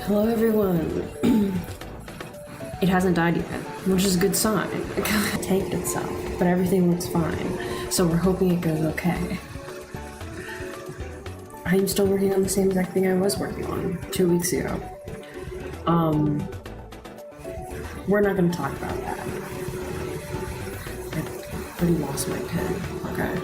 Hello everyone. It hasn't died yet, which is a good sign. It kind of tanked itself, but everything looks fine. So we're hoping it goes okay. I'm still working on the same exact thing I was working on 2 weeks ago. We're not gonna talk about that. I pretty lost my pen, okay?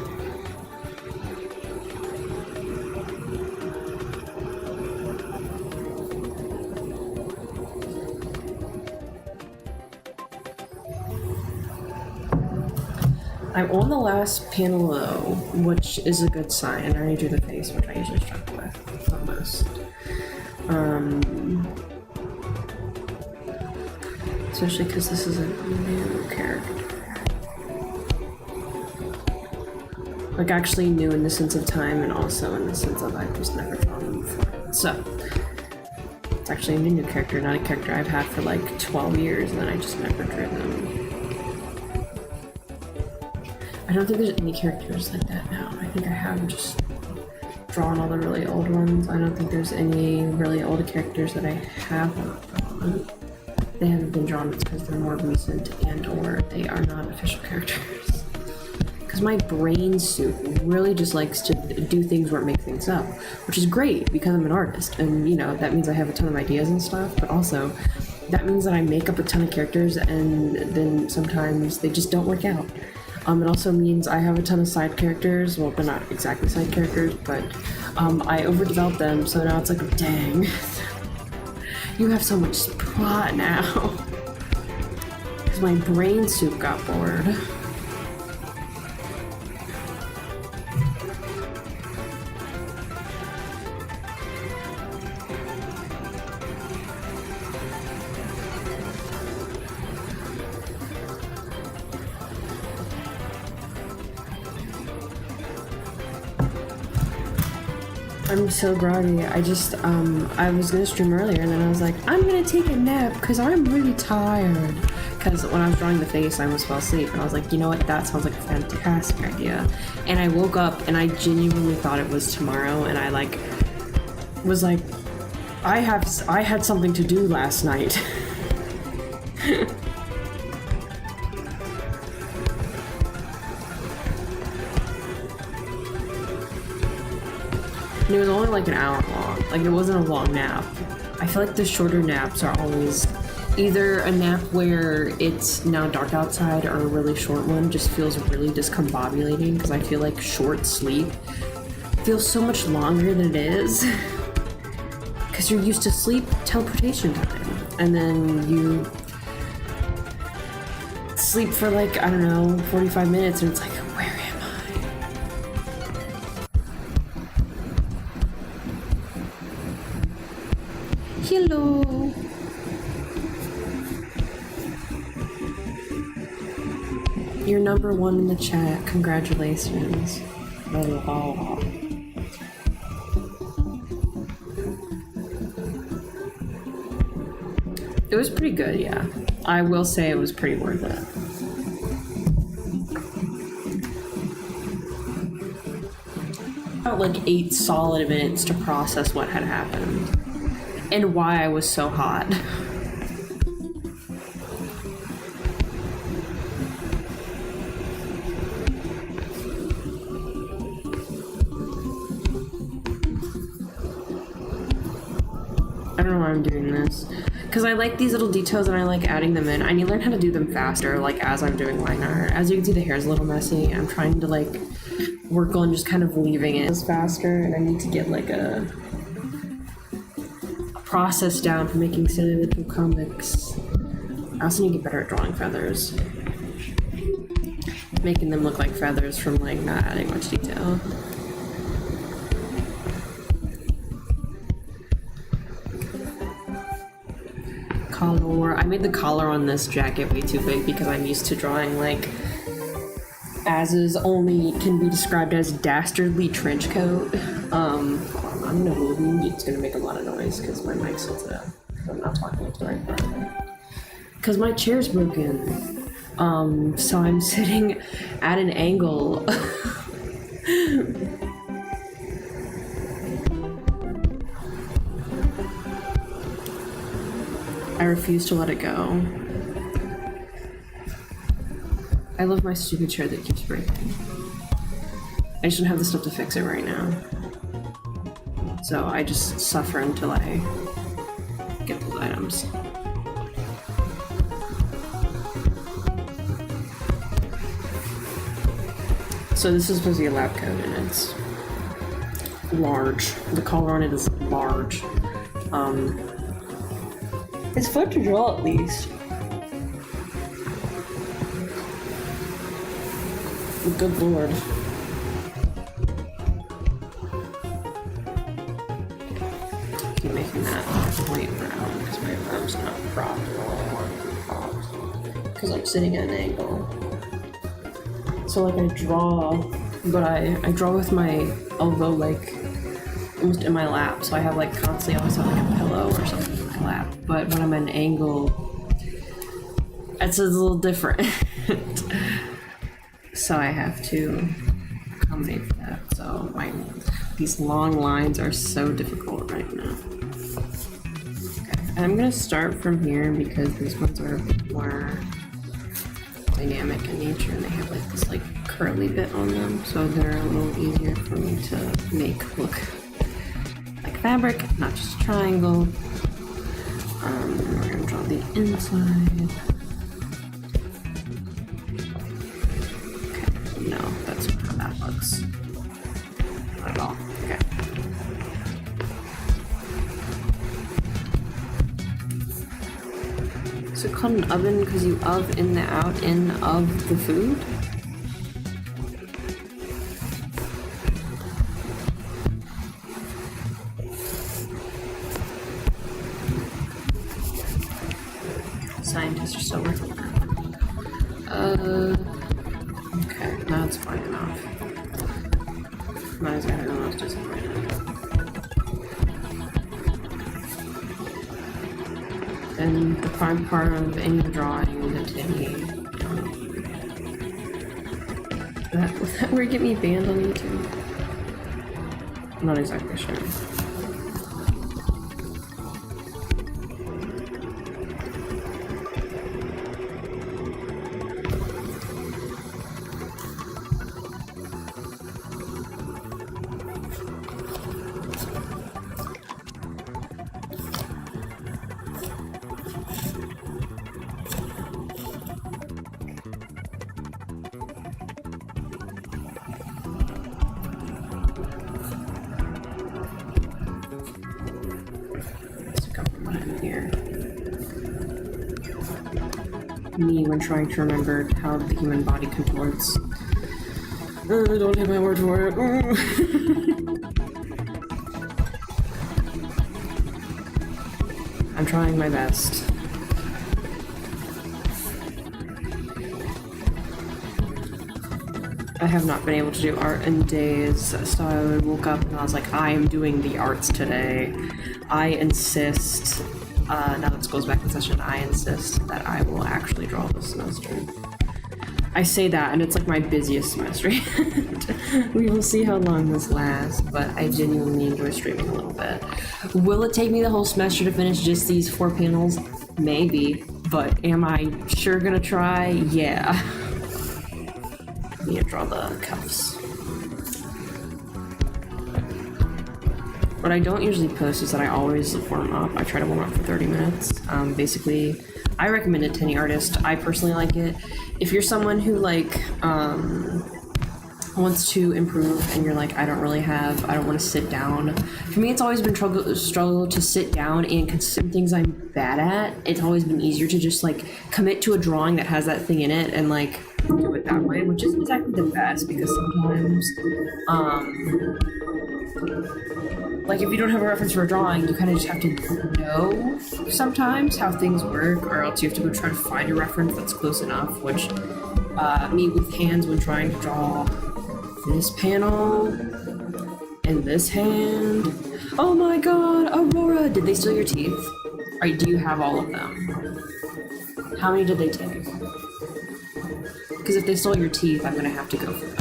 I'm on the last panel though, which is a good sign, and I already drew the face, which I usually struggle with almost. Especially because this is a new character. Like actually new in the sense of time and also in the sense of I've just never drawn them before. So, it's actually a new character, not a character I've had for like 12 years and then I just never drew them. I don't think there's any characters like that now. I think I have just drawn all the really old ones. I don't think there's any really old characters that I haven't drawn. They haven't been drawn because they're more recent and or they are not official characters. Because my brain soup really just likes to do things where it makes things up, which is great because I'm an artist and you know, that means I have a ton of ideas and stuff, but also that means that I make up a ton of characters and then sometimes they just don't work out. It also means I have a ton of side characters, well, they're not exactly side characters, but I overdeveloped them, so now it's like, dang, you have so much plot now. Because my brain soup got bored. I'm so groggy. I just, I was gonna stream earlier and then I was like, I'm gonna take a nap because I'm really tired. Because when I was drawing the face, I almost fell asleep and I was like, you know what, that sounds like a fantastic idea. And I woke up and I genuinely thought it was tomorrow and I like, was like, I had something to do last night. And it was only like an hour long. Like it wasn't a long nap. I feel like the shorter naps are always either a nap where it's now dark outside or a really short one just feels really discombobulating because I feel like short sleep feels so much longer than it is. Because you're used to sleep teleportation time. And then you sleep for like, I don't know, 45 minutes and it's like, where am I? Hello. You're number one in the chat. Congratulations. Oh. It was pretty good, yeah. I will say it was pretty worth it. About like 8 solid minutes to process what had happened. And why I was so hot. I don't know why I'm doing this. Because I like these little details and I like adding them in. I need to learn how to do them faster, like as I'm doing line art. As you can see, the hair is a little messy. I'm trying to like work on just kind of leaving it faster, and I need to get like a process down for making silly little comics. I also need to get better at drawing feathers. Making them look like feathers from like not adding much detail. Collar. I made the collar on this jacket way too big because I'm used to drawing like as is only can be described as dastardly trench coat. I'm gonna move. It's gonna make a lot of noise because my mic's sensitive. I'm not talking into the right part. Because my chair's broken. So I'm sitting at an angle. refuse to let it go. I love my stupid chair that keeps breaking. I just don't have the stuff to fix it right now. So I just suffer until I get those items. So this is supposed to be a lab coat and it's large. The collar on it is large. It's fun to draw at least. Good lord. Keep making that point round because my arm's not propped the way I want to be propped. Because I'm sitting at an angle. So like I draw, but I draw with my elbow like almost in my lap. So I have like constantly always have like a pillow or something in my lap. But when I'm at an angle, it's a little different. So I have to accommodate for that. So these long lines are so difficult right now. Okay, I'm gonna start from here because these ones are more dynamic in nature and they have like this like curly bit on them, so they're a little easier for me to make look like fabric, not just a triangle. We're gonna draw the inside. Okay, no, that's not how that looks. Not at all. Okay. So it's called an oven because you in the out in of the food? Scientists are still working on that. Okay, now it's fine enough. Not exactly what I was disappointed. And the prime part of any drawing that any would that where get me banned on YouTube? I'm not exactly sure. Me when trying to remember how the human body contorts. Don't take my word for it. I'm trying my best. I have not been able to do art in days, so I woke up and I was like, I am doing the arts today. I insist. Now this goes back to session, I insist that I will actually draw this semester. I say that and it's like my busiest semester. We will see how long this lasts, but I genuinely enjoy streaming a little bit. Will it take me the whole semester to finish just these 4 panels? Maybe, but am I sure gonna try? Yeah. I need to draw the cuffs. What I don't usually post is that I always warm up. I try to warm up for 30 minutes. Basically, I recommend it to any artist. I personally like it. If you're someone who like wants to improve and you're like, I don't want to sit down. For me, it's always been struggle to sit down and consume things I'm bad at. It's always been easier to just like commit to a drawing that has that thing in it and like do it that way, which isn't exactly the best because sometimes like if you don't have a reference for a drawing, you kind of just have to know sometimes how things work, or else you have to go try to find a reference that's close enough, which me with hands when trying to draw this panel and this hand. Oh my god, Aurora! Did they steal your teeth? Or do you have all of them? How many did they take? Because if they stole your teeth, I'm gonna have to go for them.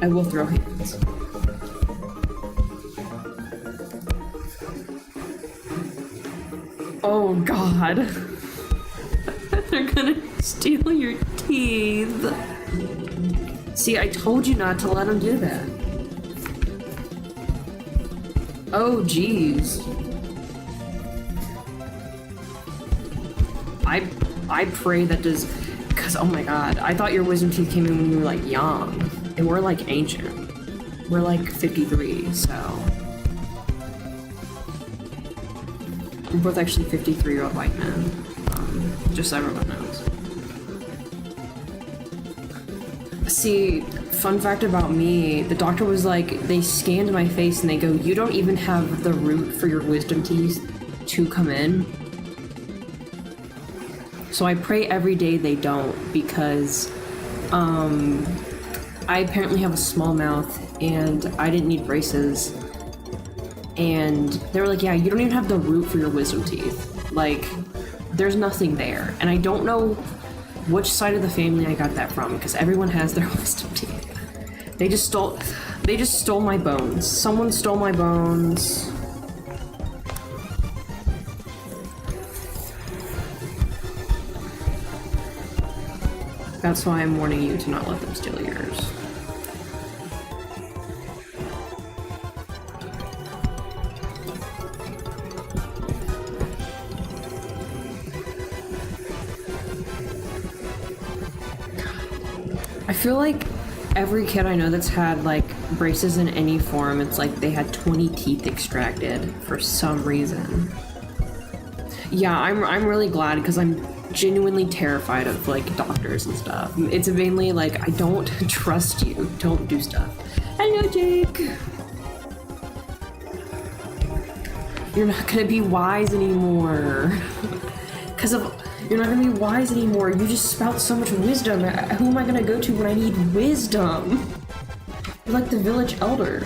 I will throw hands. Oh god. They're gonna steal your teeth. See, I told you not to let them do that. Oh, jeez. I pray that does, because oh my god, I thought your wisdom teeth came in when you were like young, and we're like ancient. We're like 53, so. We're both actually 53-year-old white men, just so everyone knows. See, fun fact about me, the doctor was like, they scanned my face and they go, you don't even have the root for your wisdom teeth to come in. So I pray every day they don't, because I apparently have a small mouth and I didn't need braces. And they were like, yeah, you don't even have the root for your wisdom teeth. Like, there's nothing there. And I don't know which side of the family I got that from, because everyone has their wisdom teeth. They just stole my bones. Someone stole my bones. That's why I'm warning you to not let them steal yours. I feel like every kid I know that's had like braces in any form, it's like they had 20 teeth extracted for some reason. Yeah, I'm really glad, because I'm genuinely terrified of like doctors and stuff. It's mainly like, I don't trust you. Don't do stuff. Hello, Jake. You're not gonna be wise anymore. You're not gonna be wise anymore. You just spout so much wisdom. Who am I gonna go to when I need wisdom? You're like the village elder.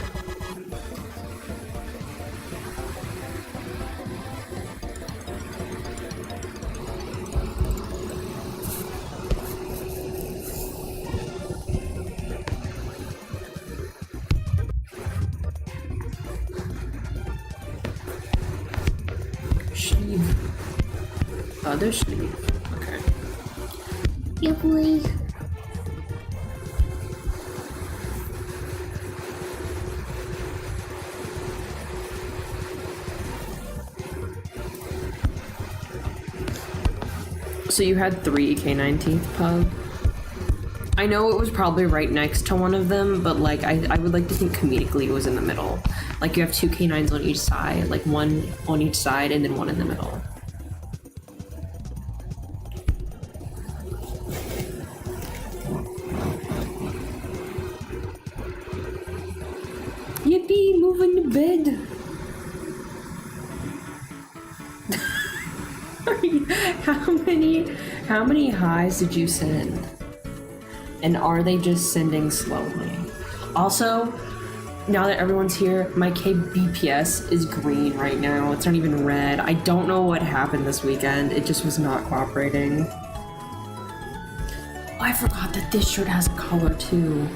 Sleeve. Other sleeve. Okay. Yeah, boy. So you had 3 canine teeth, Pug? I know it was probably right next to one of them, but like I would like to think comedically it was in the middle. Like you have 2 canines on each side, like one on each side and then one in the middle. Yippee, moving to bed. How many highs did you send? And are they just sending slowly? Also, now that everyone's here, my KBPS is green right now. It's not even red. I don't know what happened this weekend. It just was not cooperating. Oh, I forgot that this shirt has a collar too.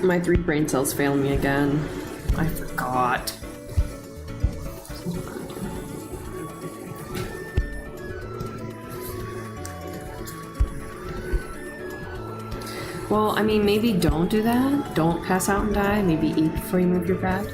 My 3 brain cells failed me again. I forgot. Well, I mean, maybe don't do that. Don't pass out and die. Maybe eat before you move your bed.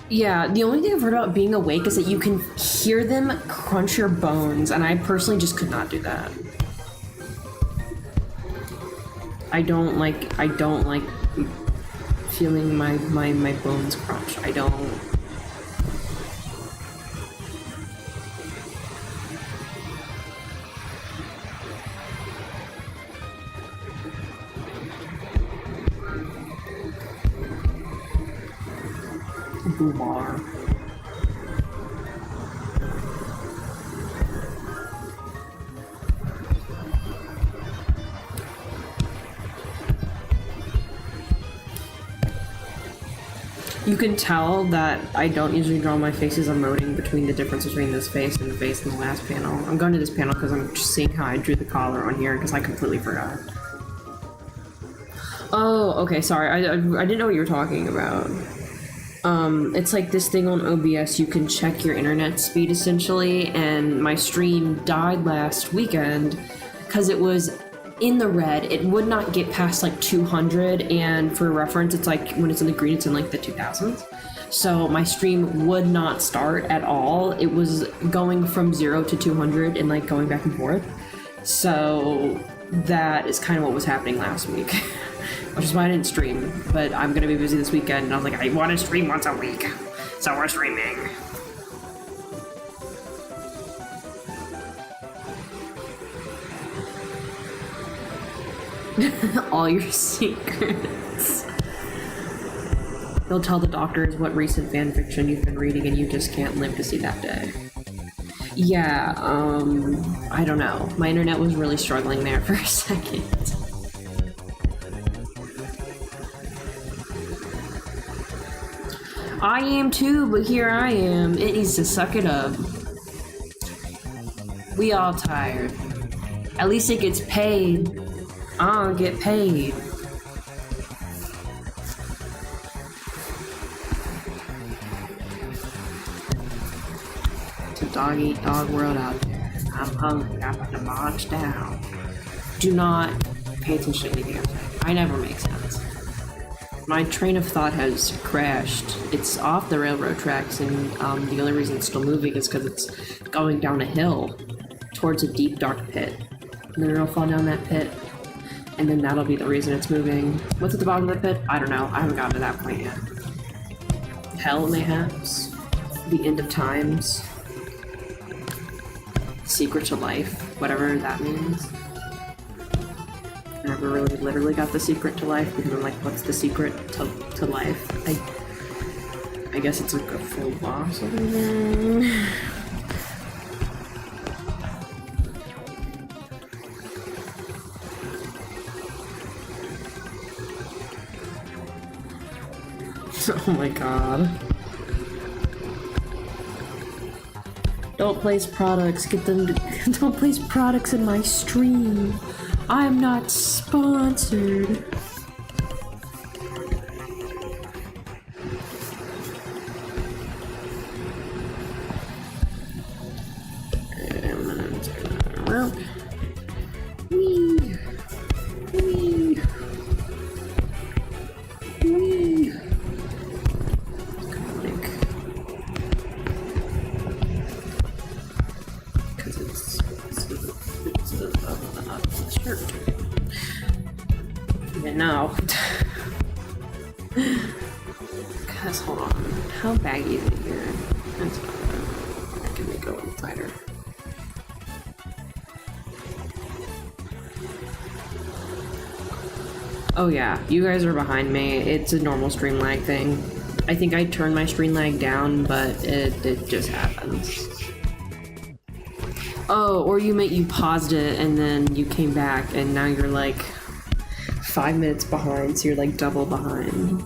Yeah, the only thing I've heard about being awake is that you can hear them crunch your bones, and I personally just could not do that. I don't like feeling my bones crunch. I don't. Boobar. You can tell that I don't usually draw my faces emoting between the difference between this face and the face in the last panel. I'm going to this panel because I'm just seeing how I drew the collar on here because I completely forgot. Oh, okay, sorry. I didn't know what you were talking about. It's like this thing on OBS, you can check your internet speed essentially, and my stream died last weekend because it was in the red. It would not get past like 200, and for reference, it's like when it's in the green, it's in like the 2000s. So my stream would not start at all. It was going from 0 to 200 and like going back and forth. So that is kind of what was happening last week. Which is why I didn't stream, but I'm gonna be busy this weekend, and I was like, I want to stream once a week, so we're streaming. All your secrets. They'll tell the doctors what recent fanfiction you've been reading, and you just can't live to see that day. Yeah, I don't know. My internet was really struggling there for a second. I am too, but here I am. It needs to suck it up. We all tired. At least it gets paid. I'll get paid. It's a dog-eat-dog world out there. I'm hungry. I'm about to march down. Do not pay attention to anything I'm saying. I never make sense. My train of thought has crashed. It's off the railroad tracks, and the only reason it's still moving is because it's going down a hill towards a deep, dark pit. And then it'll fall down that pit, and then that'll be the reason it's moving. What's at the bottom of the pit? I don't know. I haven't gotten to that point yet. Hell, mayhaps. The end of times. Secret to life. Whatever that means. I never really literally got the secret to life because I'm like, what's the secret to life? I guess it's like a full boss or something. Oh my god. Don't place products, get them to, don't place products in my stream. I'm not sponsored. Well, wee, wee, wee. Because it's shirt. Yeah, no. Guys, hold on. How baggy is it here? That's not bad. I can make it a little tighter. Oh yeah, you guys are behind me. It's a normal stream lag thing. I think I turned my stream lag down, but it just happens. Oh, or you paused it and then you came back and now you're like 5 minutes behind, so you're like double behind.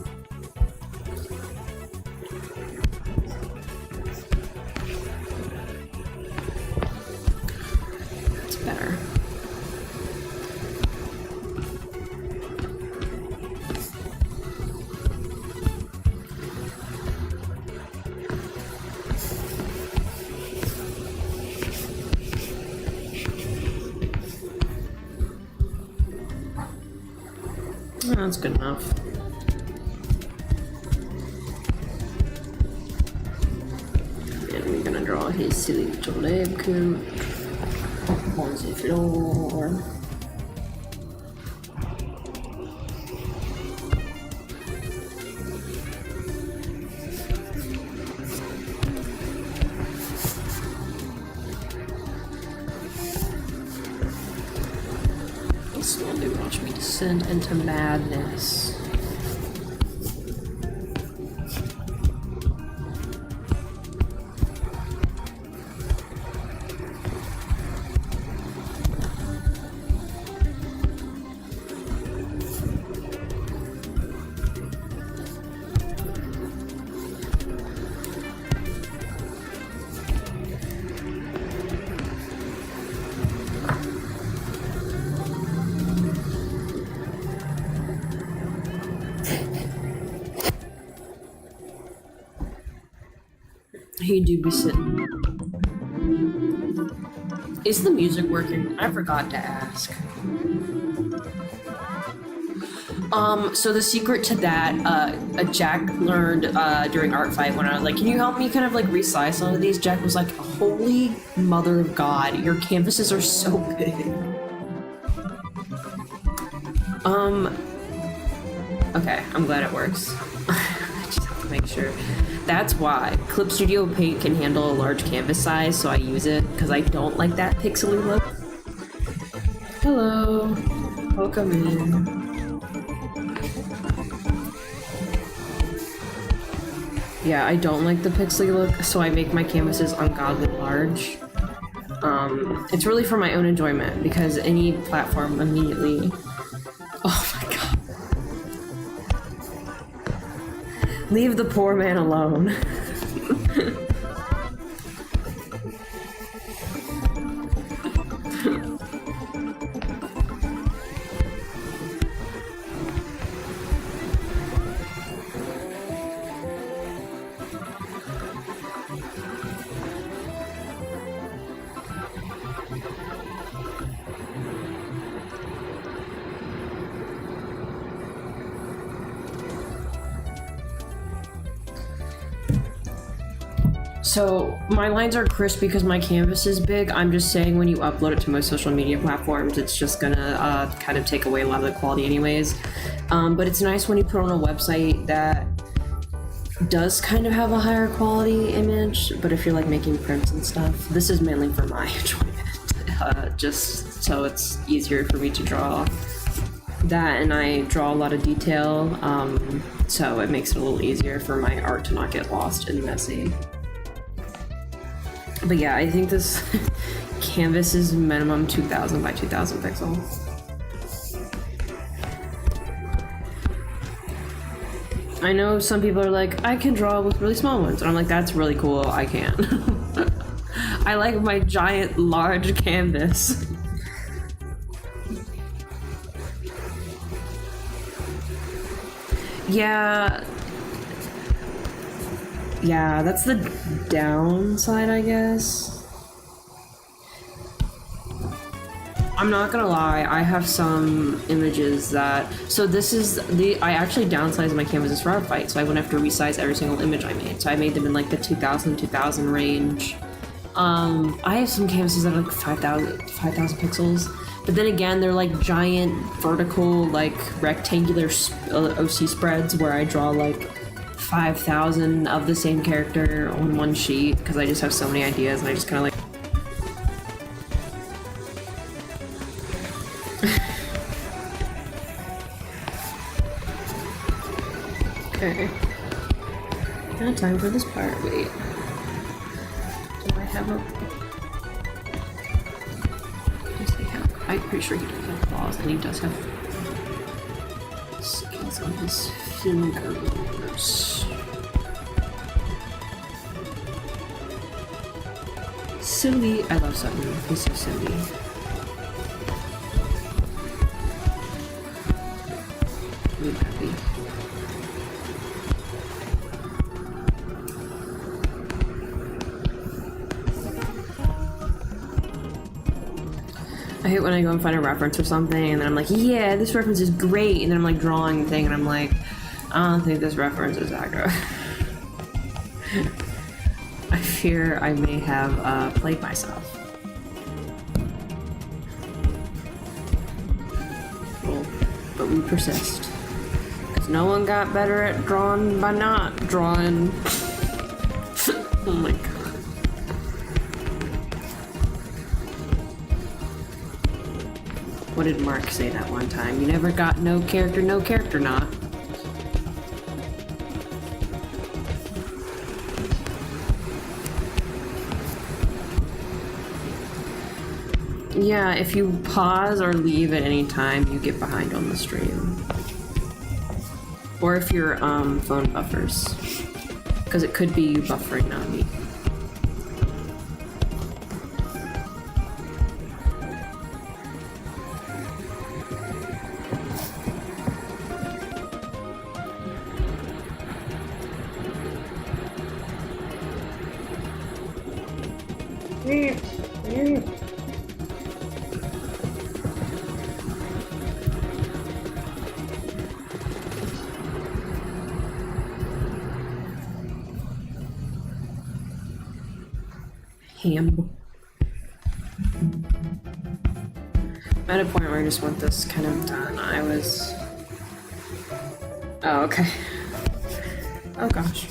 That's better. That's good enough. And we're gonna draw his silly little lab coat on the floor. Slowly watch me descend into madness. Hey, do be sitting. Is the music working? I forgot to ask. So the secret to that, Jack learned during art fight when I was like, can you help me kind of like resize some of these? Jack was like, holy mother of God, your canvases are so big. Okay, I'm glad it works. I just have to make sure. That's why Clip Studio Paint can handle a large canvas size, so I use it because I don't like that pixely look. Hello, welcome in. Yeah, I don't like the pixely look, so I make my canvases ungodly large. It's really for my own enjoyment because any platform immediately. Oh my god. Leave the poor man alone. So my lines are crisp because my canvas is big. I'm just saying when you upload it to most social media platforms, it's just gonna kind of take away a lot of the quality anyways. But it's nice when you put on a website that does kind of have a higher quality image. But if you're like making prints and stuff, this is mainly for my enjoyment, just so it's easier for me to draw that, and I draw a lot of detail, so it makes it a little easier for my art to not get lost and messy. But yeah, I think this canvas is minimum 2000 by 2000 pixels. I know some people are like, I can draw with really small ones, and I'm like, that's really cool, I can't. I like my giant, large canvas. Yeah, that's the downside, I guess. I'm not gonna lie, I have some images that... So this is I actually downsized my canvases for art fight, so I wouldn't have to resize every single image I made. So I made them in like the 2000 range. I have some canvases that are like 5,000 pixels. But then again, they're like giant vertical, like rectangular OC spreads where I draw like 5,000 of the same character on one sheet because I just have so many ideas and I just kind of like... Okay. Now time for this part. Wait. Do I have a... Does he have... I'm pretty sure he doesn't have claws, and he does have scales on his fingers. Silly. I love Sutton. He's so silly. Really happy. I hate when I go and find a reference or something, and then I'm like, yeah, this reference is great, and then I'm like drawing the thing, and I'm like, I don't think this reference is that good. I fear I may have played myself. Well, but we persist. Because no one got better at drawing by not drawing. Oh my god. What did Mark say that one time? You never got no character not. Yeah, if you pause or leave at any time, you get behind on the stream. Or if your phone buffers. Because it could be you buffering, not me. ham. I'm at a point where I just want this kind of done. Oh, okay. Oh gosh.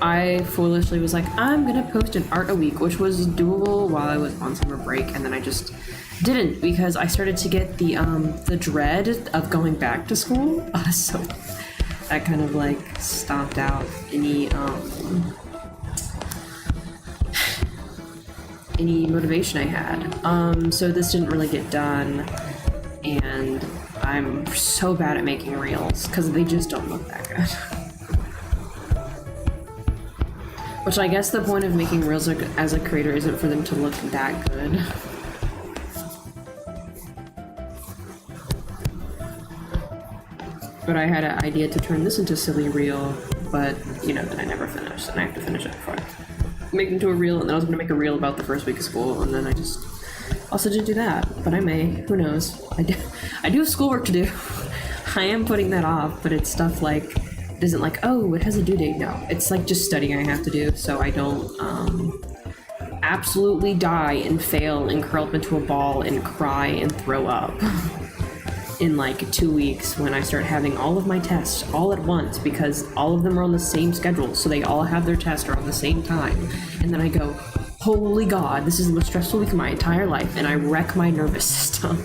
I foolishly was like, I'm gonna post an art a week, which was doable while I was on summer break, and then I just didn't because I started to get the dread of going back to school. So that kind of like stomped out any motivation I had. So this didn't really get done, and I'm so bad at making reels because they just don't look that good. Which I guess the point of making reels as a creator isn't for them to look that good. But I had an idea to turn this into a silly reel, but you know, then I never finished, and I have to finish it before I make it into a reel, and then I was gonna make a reel about the first week of school, and then I just also didn't do that, but I may, who knows. I do have schoolwork to do. I am putting that off, but it's stuff like, it isn't like, oh, it has a due date. No, it's like just studying I have to do, so I don't absolutely die and fail and curl up into a ball and cry and throw up in like 2 weeks when I start having all of my tests all at once because all of them are on the same schedule, so they all have their tests around the same time. And then I go, holy God, this is the most stressful week of my entire life, and I wreck my nervous system.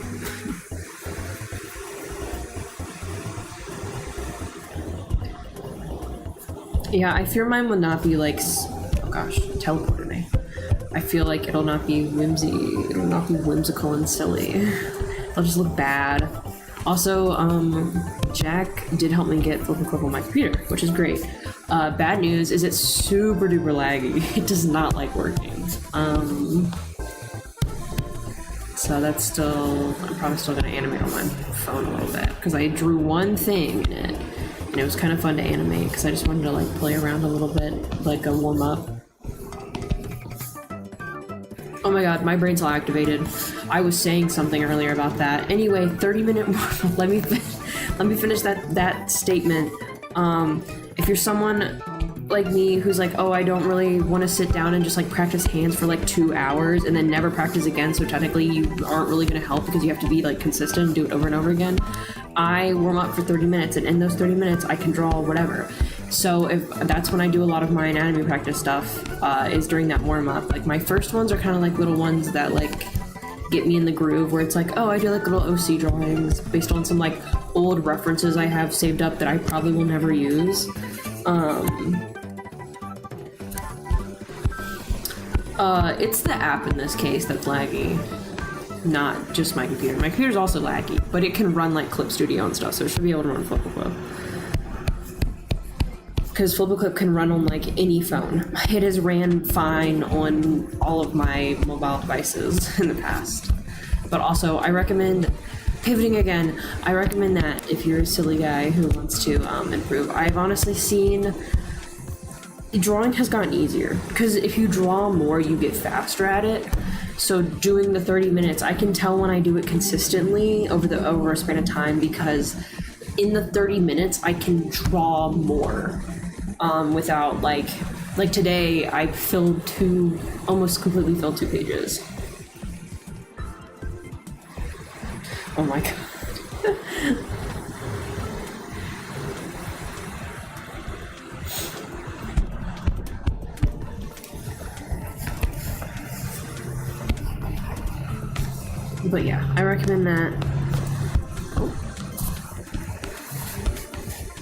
Yeah, I fear mine will not be like, oh gosh, teleported me. I feel like it'll not be whimsical and silly. It'll just look bad. Also, Jack did help me get Flip and Clip on my computer, which is great. Bad news is it's super duper laggy. It does not like working. So that's still, I'm probably still gonna animate on my phone a little bit because I drew one thing in it. And it was kind of fun to animate because I just wanted to like play around a little bit, like a warm up. Oh my god, my brain's all activated. I was saying something earlier about that. Anyway, 30-minute mark. Let me finish that statement. If you're someone like me who's like, oh, I don't really want to sit down and just like practice hands for like 2 hours and then never practice again, so technically you aren't really going to help because you have to be like consistent and do it over and over again. I warm up for 30 minutes, and in those 30 minutes I can draw whatever. So if that's when I do a lot of my anatomy practice stuff, is during that warm up. Like my first ones are kind of like little ones that like get me in the groove, where it's like, oh, I do like little OC drawings based on some like old references I have saved up that I probably will never use. It's the app in this case that's laggy, not just my computer. My computer's also laggy, but it can run like Clip Studio and stuff, so it should be able to run Flip and Clip. Because Flip and Clip can run on like any phone. It has ran fine on all of my mobile devices in the past. But also, I recommend, pivoting again, I recommend that if you're a silly guy who wants to improve. I've honestly seen drawing has gotten easier because if you draw more, you get faster at it. So doing the 30 minutes, I can tell when I do it consistently over a span of time, because in the 30 minutes I can draw more without like today I almost completely filled 2 pages. Oh my god. But yeah, I recommend that.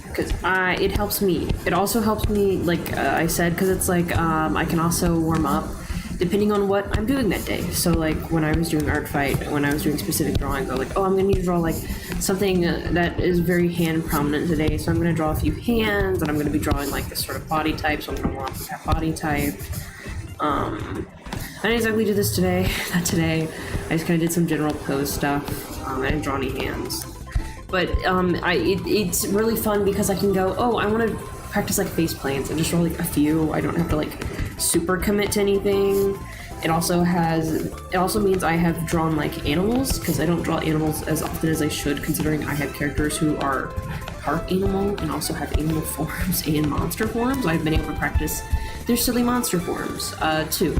Because it helps me. It also helps me, like I said, because it's like I can also warm up depending on what I'm doing that day. So like when I was doing art fight, when I was doing specific drawings, I was like, oh, I'm gonna need to draw like something that is very hand prominent today. So I'm gonna draw a few hands, and I'm gonna be drawing like this sort of body type. So I'm gonna warm up with that body type. I didn't exactly do this today. Not today. I just kind of did some general pose stuff. I didn't draw any hands. But it's really fun because I can go, oh, I want to practice like face plants and just draw like a few. I don't have to like super commit to anything. It also means I have drawn like animals, because I don't draw animals as often as I should, considering I have characters who are part animal and also have animal forms and monster forms. I've been able to practice their silly monster forms too.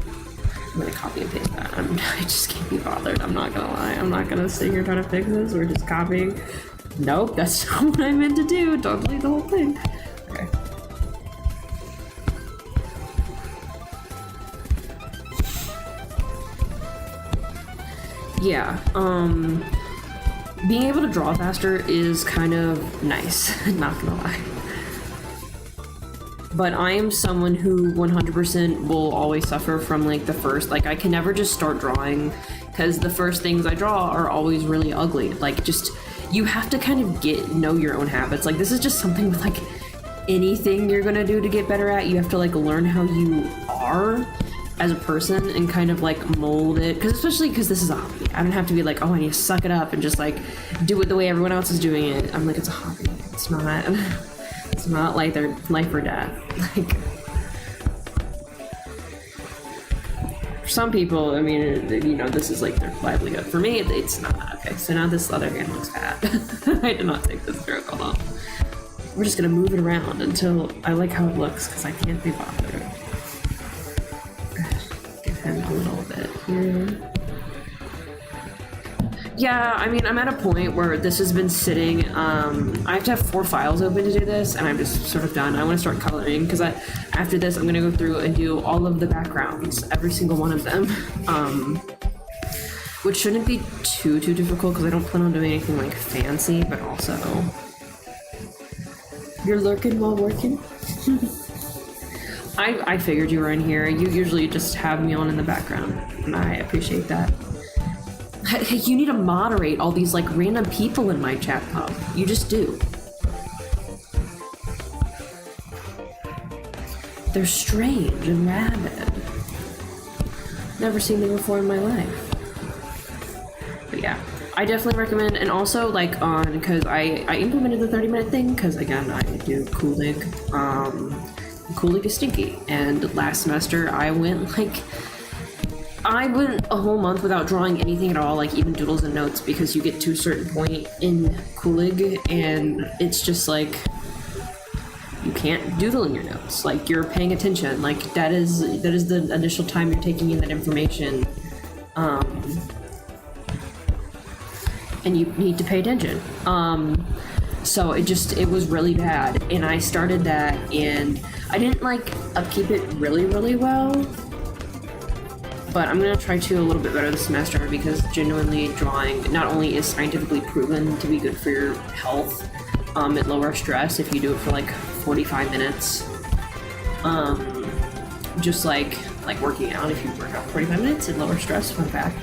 I'm gonna copy and paste that. I just can't be bothered. I'm not gonna lie. I'm not gonna sit here trying to fix this. We're just copying. Nope, that's not what I meant to do. Don't delete the whole thing. Okay. Yeah, being able to draw faster is kind of nice, not gonna lie. But I am someone who 100% will always suffer from like the first, like I can never just start drawing because the first things I draw are always really ugly. Like just, you have to kind of know your own habits. Like this is just something with like anything you're gonna do to get better at, you have to like learn how you are as a person and kind of like mold it, because especially because this is a hobby. I don't have to be like, oh, I need to suck it up and just like do it the way everyone else is doing it. I'm like, it's a hobby. It's not it's not like their life or death. Like for some people, I mean, you know, this is like their livelihood. For me, it's not. Okay, so now this other hand looks fat. I did not take this joke. Hold on. We're just gonna move it around until I like how it looks because I can't be bothered. Give him a little bit here. Yeah, I mean, I'm at a point where this has been sitting. I have to have 4 files open to do this, and I'm just sort of done. I want to start coloring because after this, I'm gonna go through and do all of the backgrounds, every single one of them, which shouldn't be too difficult because I don't plan on doing anything like fancy, but also you're lurking while working. I figured you were in here. You usually just have me on in the background, and I appreciate that. You need to moderate all these like random people in my chat pub. You just do. They're strange and rabid. Never seen them before in my life. But yeah, I definitely recommend, and also like on, because I implemented the 30-minute thing because again I do Coolig. Coolig is stinky, and last semester I went a whole month without drawing anything at all, like even doodles and notes, because you get to a certain point in Coolig and it's just like you can't doodle in your notes. Like you're paying attention. Like that is the initial time you're taking in that information, and you need to pay attention. So it was really bad, and I started that, and I didn't like upkeep it really well. But I'm gonna try to a little bit better this semester because genuinely drawing not only is scientifically proven to be good for your health, it lowers stress if you do it for like 45 minutes. Just like working out, if you work out 45 minutes, it lowers stress, fun fact.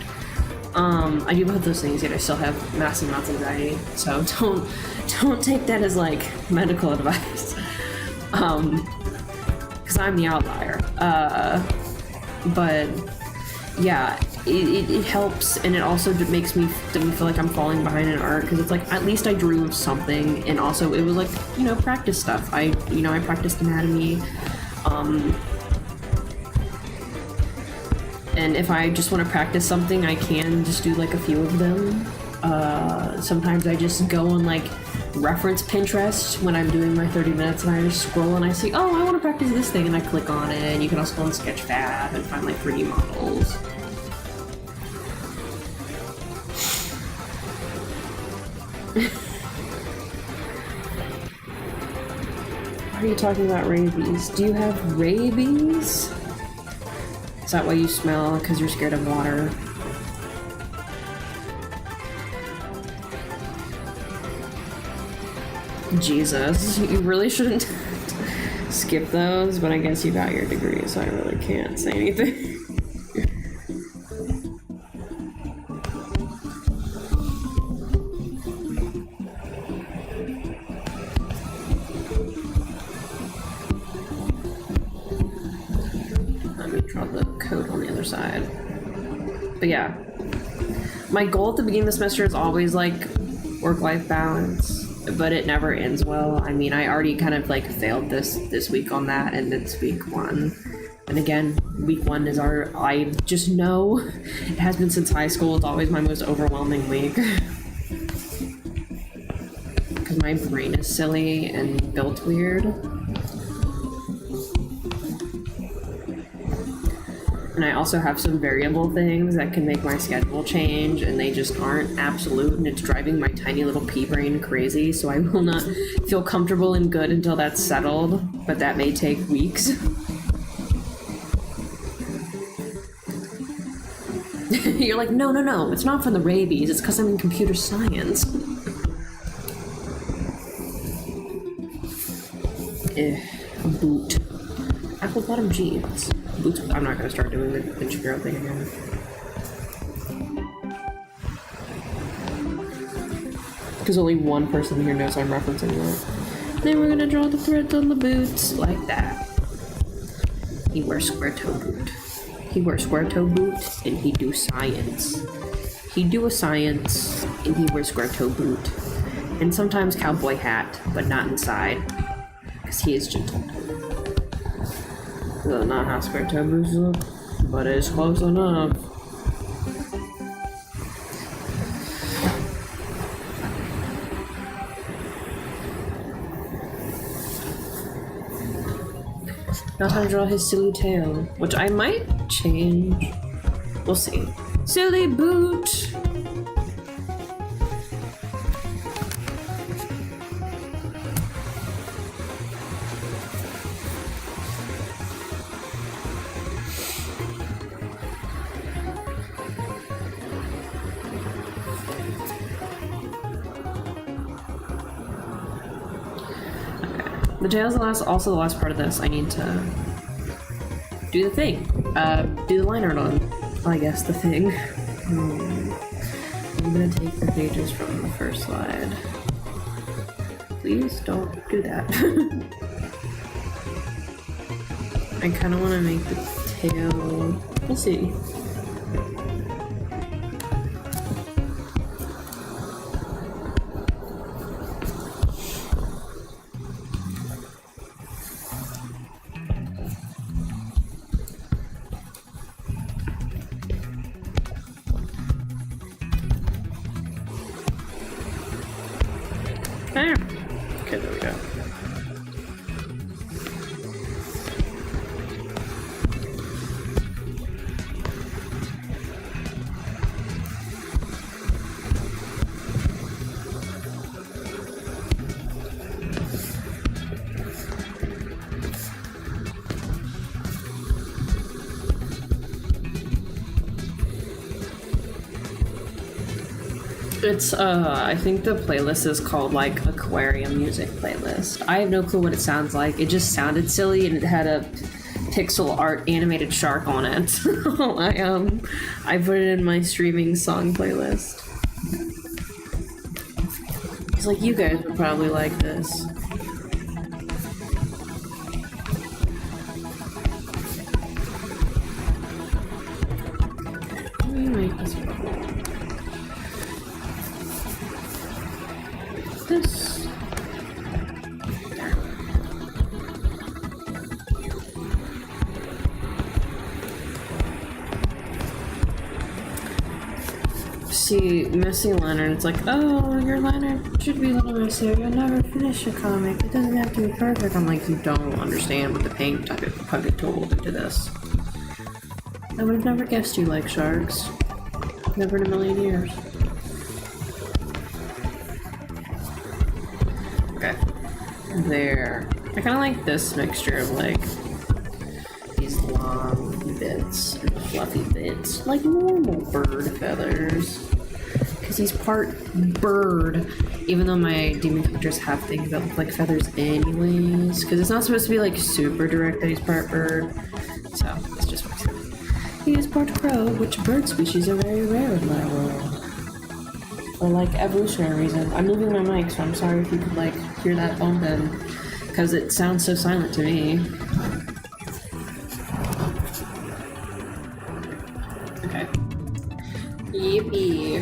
I do both those things, yet I still have massive amounts of anxiety, so don't take that as like medical advice. Because I'm the outlier. But yeah, it helps, and it also makes me feel like I'm falling behind in art, because it's like at least I drew something, and also it was like, you know, practice stuff. I practiced anatomy, and if I just want to practice something, I can just do like a few of them. Sometimes I just go on like reference Pinterest when I'm doing my 30 minutes, and I just scroll and I see, oh, I want to practice this thing, and I click on it. And you can also go on Sketchfab and find like 3D models. Why are you talking about rabies? Do you have rabies? Is that why you smell? Because you're scared of water? Jesus, you really shouldn't skip those, but I guess you got your degree, so I really can't say anything. Let me draw the code on the other side. But yeah, my goal at the beginning of the semester is always like work-life balance, but it never ends well. I mean, I already kind of like failed this week on that, and it's week 1. And again, week 1 is I just know it has been since high school. It's always my most overwhelming week. Because my brain is silly and built weird. And I also have some variable things that can make my schedule change, and they just aren't absolute, and it's driving my tiny little pea brain crazy, so I will not feel comfortable and good until that's settled, but that may take weeks. You're like, no, it's not from the rabies, it's because I'm in computer science. Boot. Apple bottom jeans. Boots. I'm not gonna start doing the Shapiro thing again. Because only one person here knows I'm referencing that. Then we're gonna draw the threads on the boots like that. He wears square toe boot. He wears square toe boot and he do science. He do a science and he wears square toe boot. And sometimes cowboy hat, but not inside. Because he is gentle. That's not how square toe boots look, but it's close enough. Now time to draw his silly tail, which I might change. We'll see. Silly boot! The tail is also the last part of this. I need to do the thing. Do the line art on, I guess, the thing. I'm gonna take the pages from the first slide. Please don't do that. I kind of want to make the tail. We'll see. Okay, there we go. It's, I think the playlist is called, like, Aquarium Music Playlist. I have no clue what it sounds like. It just sounded silly, and it had a pixel art animated shark on it. So I put it in my streaming song playlist. It's like, you guys would probably like this. Let me make this this. There. See, messy liner, it's like, oh, your liner should be a little messier. You'll never finish a comic. It doesn't have to be perfect. I'm like, you don't understand what the paint puppet tool did to this. I would have never guessed you like sharks. Never in a million years. Okay. There. I kind of like this mixture of, like, these long bits and fluffy bits. Like normal bird feathers. Because he's part bird. Even though my demon pictures have things that look like feathers anyways. Because it's not supposed to be, like, super direct that he's part bird. So, it's just what he is part crow, which bird species are very rare in my world. For, like, evolutionary reasons. I'm moving my mic, so I'm sorry if you could, like, hear that bumping, because it sounds so silent to me. Okay. Yippee.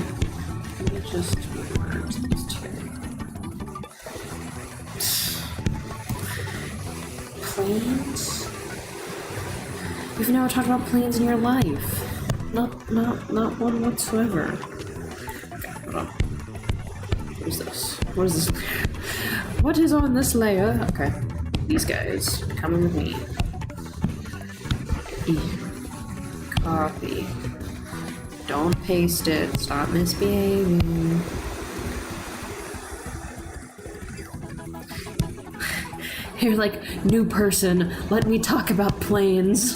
Let me just merge these two. Planes? You've never talked about planes in your life. Not one whatsoever. Hold on. What is this? What is this? What is on this layer? Okay. These guys coming with me. Copy. Don't paste it. Stop misbehaving. You're like, new person, let me talk about planes.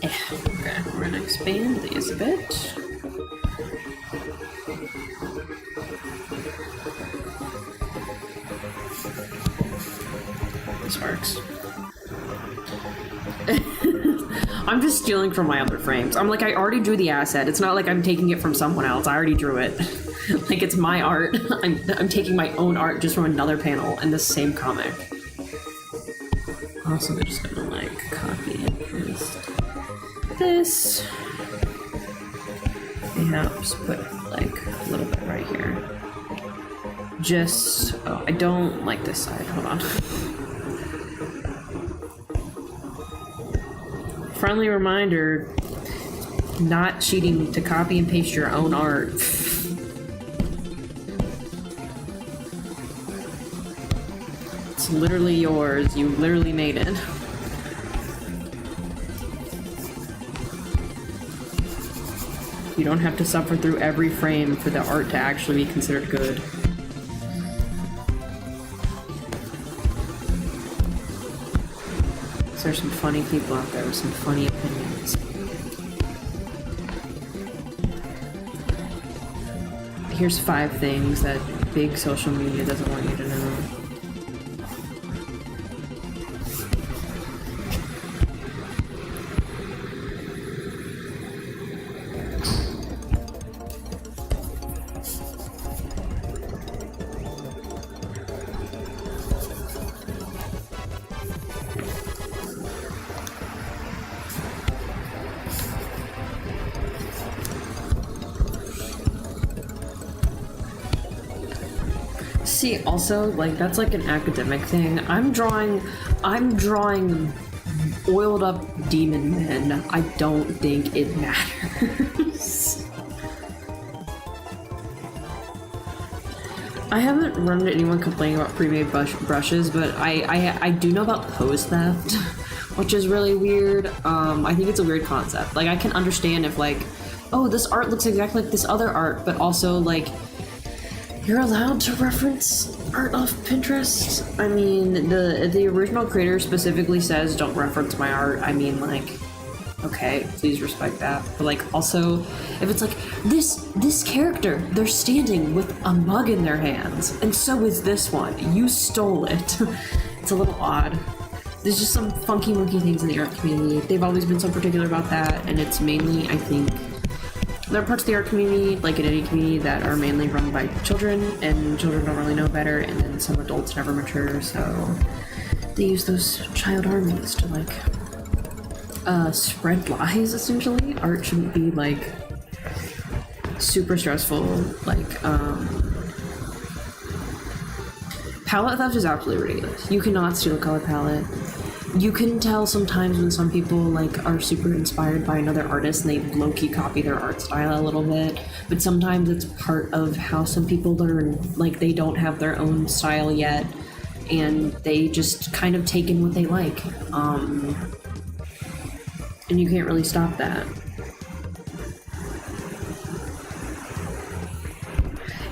Okay, we're gonna expand these a bit. This works. I'm just stealing from my other frames. I'm like, I already drew the asset. It's not like I'm taking it from someone else. I already drew it. Like, it's my art. I'm taking my own art just from another panel in the same comic. Also, I'm just gonna, like, copy and paste this. Yeah, just put, like, a little bit right here. Just... oh, I don't like this side. Hold on. Friendly reminder, not cheating to copy and paste your own art. It's literally yours. You literally made it. You don't have to suffer through every frame for the art to actually be considered good. There's some funny people out there with some funny opinions. Here's 5 things that big social media doesn't want you to know. See, also, like, that's like an academic thing. I'm drawing oiled up demon men. I don't think it matters. I haven't run into anyone complaining about pre-made brushes, but I do know about pose theft, which is really weird. I think it's a weird concept. Like, I can understand if, like, oh, this art looks exactly like this other art, but also, like, you're allowed to reference art off Pinterest? I mean, the original creator specifically says don't reference my art. I mean, like, okay, please respect that. But, like, also, if it's like, this character, they're standing with a mug in their hands, and so is this one. You stole it. It's a little odd. There's just some funky monkey things in the art community. They've always been so particular about that, and it's mainly, I think, there are parts of the art community, like in any community, that are mainly run by children, and children don't really know better, and then some adults never mature, so they use those child armies to, like, spread lies, essentially. Art shouldn't be, like, super stressful, like, palette theft is absolutely ridiculous. You cannot steal a color palette. You can tell sometimes when some people, like, are super inspired by another artist and they low-key copy their art style a little bit, but sometimes it's part of how some people learn. Like, they don't have their own style yet, and they just kind of take in what they like. And you can't really stop that.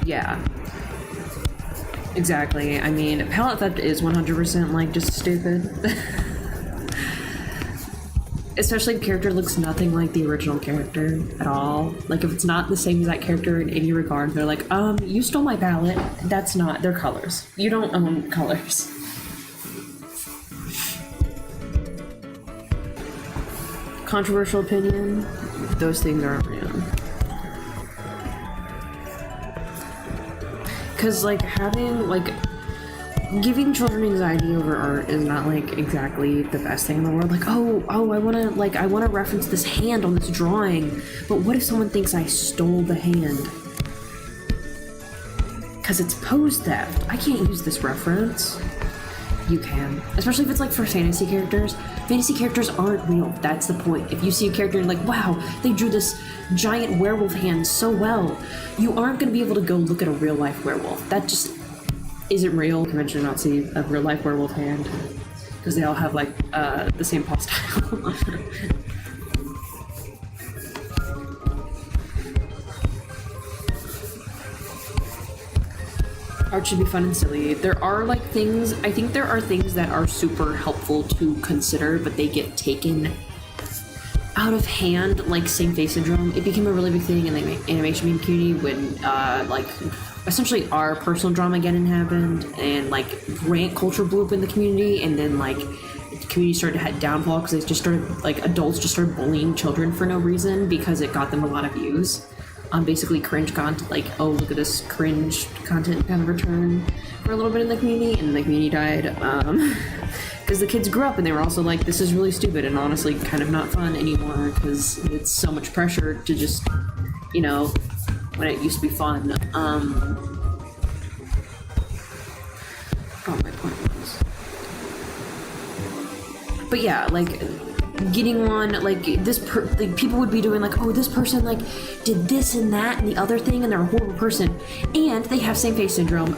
Yeah. Exactly. I mean, palette theft is 100%, like, just stupid. Especially if the character looks nothing like the original character at all. Like, if it's not the same as that character in any regard, they're like, you stole my palette. That's not, they're colors. You don't own colors. Controversial opinion, those things aren't real. Because, like, giving children anxiety over art is not, like, exactly the best thing in the world. Like, I wanna reference this hand on this drawing, but what if someone thinks I stole the hand? because it's pose theft. I can't use this reference. You can, especially if it's like for fantasy characters. Fantasy characters aren't real. That's the point. If you see a character and like, wow, they drew this giant werewolf hand so well, you aren't going to be able to go look at a real life werewolf. That just isn't real. Convention not see a real life werewolf hand because they all have like the same paw style. Art should be fun and silly. There are like things, I think there are things that are super helpful to consider, but they get taken out of hand, like same face syndrome. It became a really big thing in the animation meme community when like essentially our personal Dramageddon happened and like rant culture blew up in the community, and then like the community started to head downfall because they just started, like adults just started bullying children for no reason because it got them a lot of views. Basically cringe content, like, oh, look at this cringe content kind of return for a little bit in the community, and the community died, because the kids grew up and they were also like, this is really stupid and honestly kind of not fun anymore because it's so much pressure to just, you know, when it used to be fun. Oh, my point was. But yeah, like, getting on, like, like, people would be doing, like, oh, this person, like, did this and that and the other thing, and they're a horrible person, and they have same face syndrome.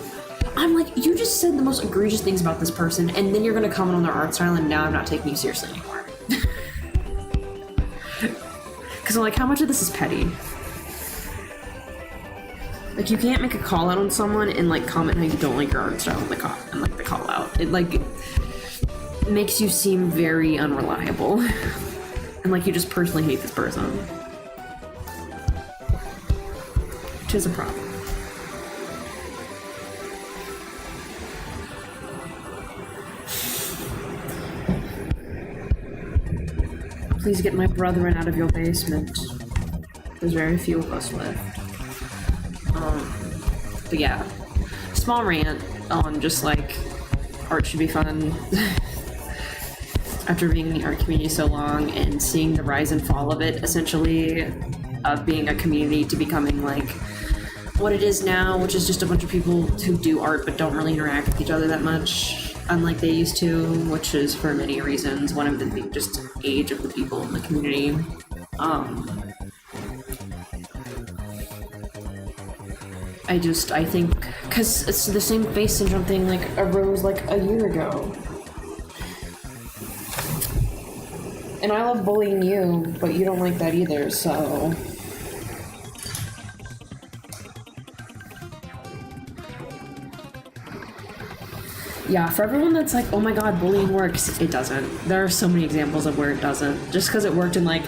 I'm like, you just said the most egregious things about this person, and then you're gonna comment on their art style, and now I'm not taking you seriously anymore. Because I'm like, how much of this is petty? Like, you can't make a call out on someone and, like, comment how you don't like your art style and, the call out. It, like, makes you seem very unreliable and like you just personally hate this person, which is a problem. Please get my brethren out of your basement. There's very few of us left. But yeah, small rant on just like art should be fun. After being in the art community so long and seeing the rise and fall of it, essentially, of being a community to becoming like what it is now, which is just a bunch of people who do art but don't really interact with each other that much, unlike they used to, which is for many reasons. One of them being just age of the people in the community. I think, because it's the same face syndrome thing, like, arose like a year ago. And I love bullying you, but you don't like that either, so... Yeah, for everyone that's like, oh my god, bullying works, it doesn't. There are so many examples of where it doesn't. Just because it worked in like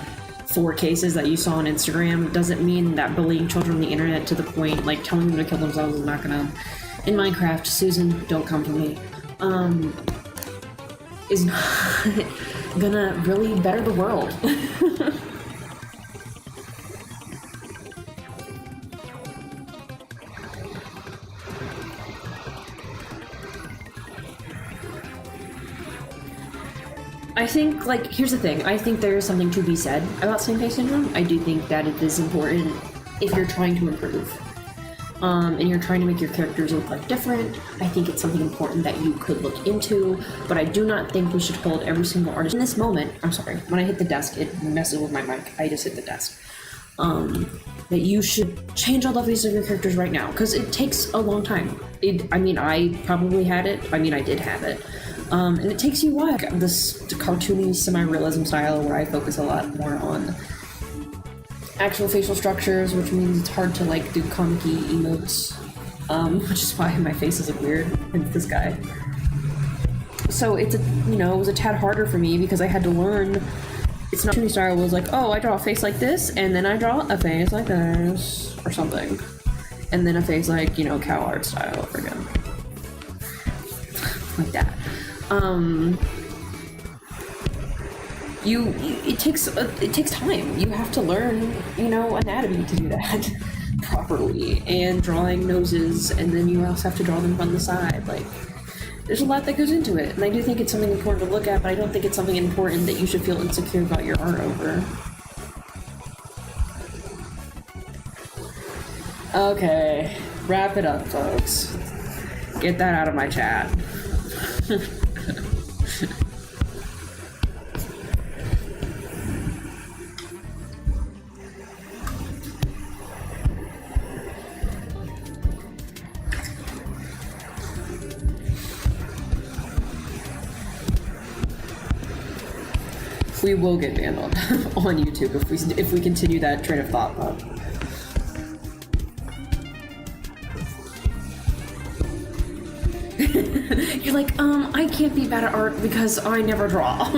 4 cases that you saw on Instagram doesn't mean that bullying children on the internet to the point, like telling them to kill themselves is not gonna... In Minecraft, Susan, don't come to me, is not gonna really better the world. I think, like, here's the thing. I think there is something to be said about same-face syndrome. I do think that it is important if you're trying to improve. And you're trying to make your characters look like different. I think it's something important that you could look into, but I do not think we should hold every single artist. In this moment, I'm sorry, when I hit the desk, it messes with my mic. I just hit the desk. That you should change all the faces of your characters right now, because it takes a long time. I mean, I probably had it. I mean, I did have it. And it takes you a while. This cartoony semi-realism style where I focus a lot more on actual facial structures, which means it's hard to like do comic-y emotes, which is why my faces look weird in this guy. So it's a, you know, it was a tad harder for me because I had to learn. It's not cartoony style was like, oh, I draw a face like this, and then I draw a face like this, or something, and then a face like, you know, cow art style again, like that. It takes time. You have to learn, you know, anatomy to do that properly, and drawing noses, and then you also have to draw them on the side. Like, there's a lot that goes into it, and I do think it's something important to look at, but I don't think it's something important that you should feel insecure about your art over. Okay. Wrap it up, folks. Get that out of my chat. We will get banned on YouTube if we continue that train of thought, though. You're like, I can't be bad at art because I never draw.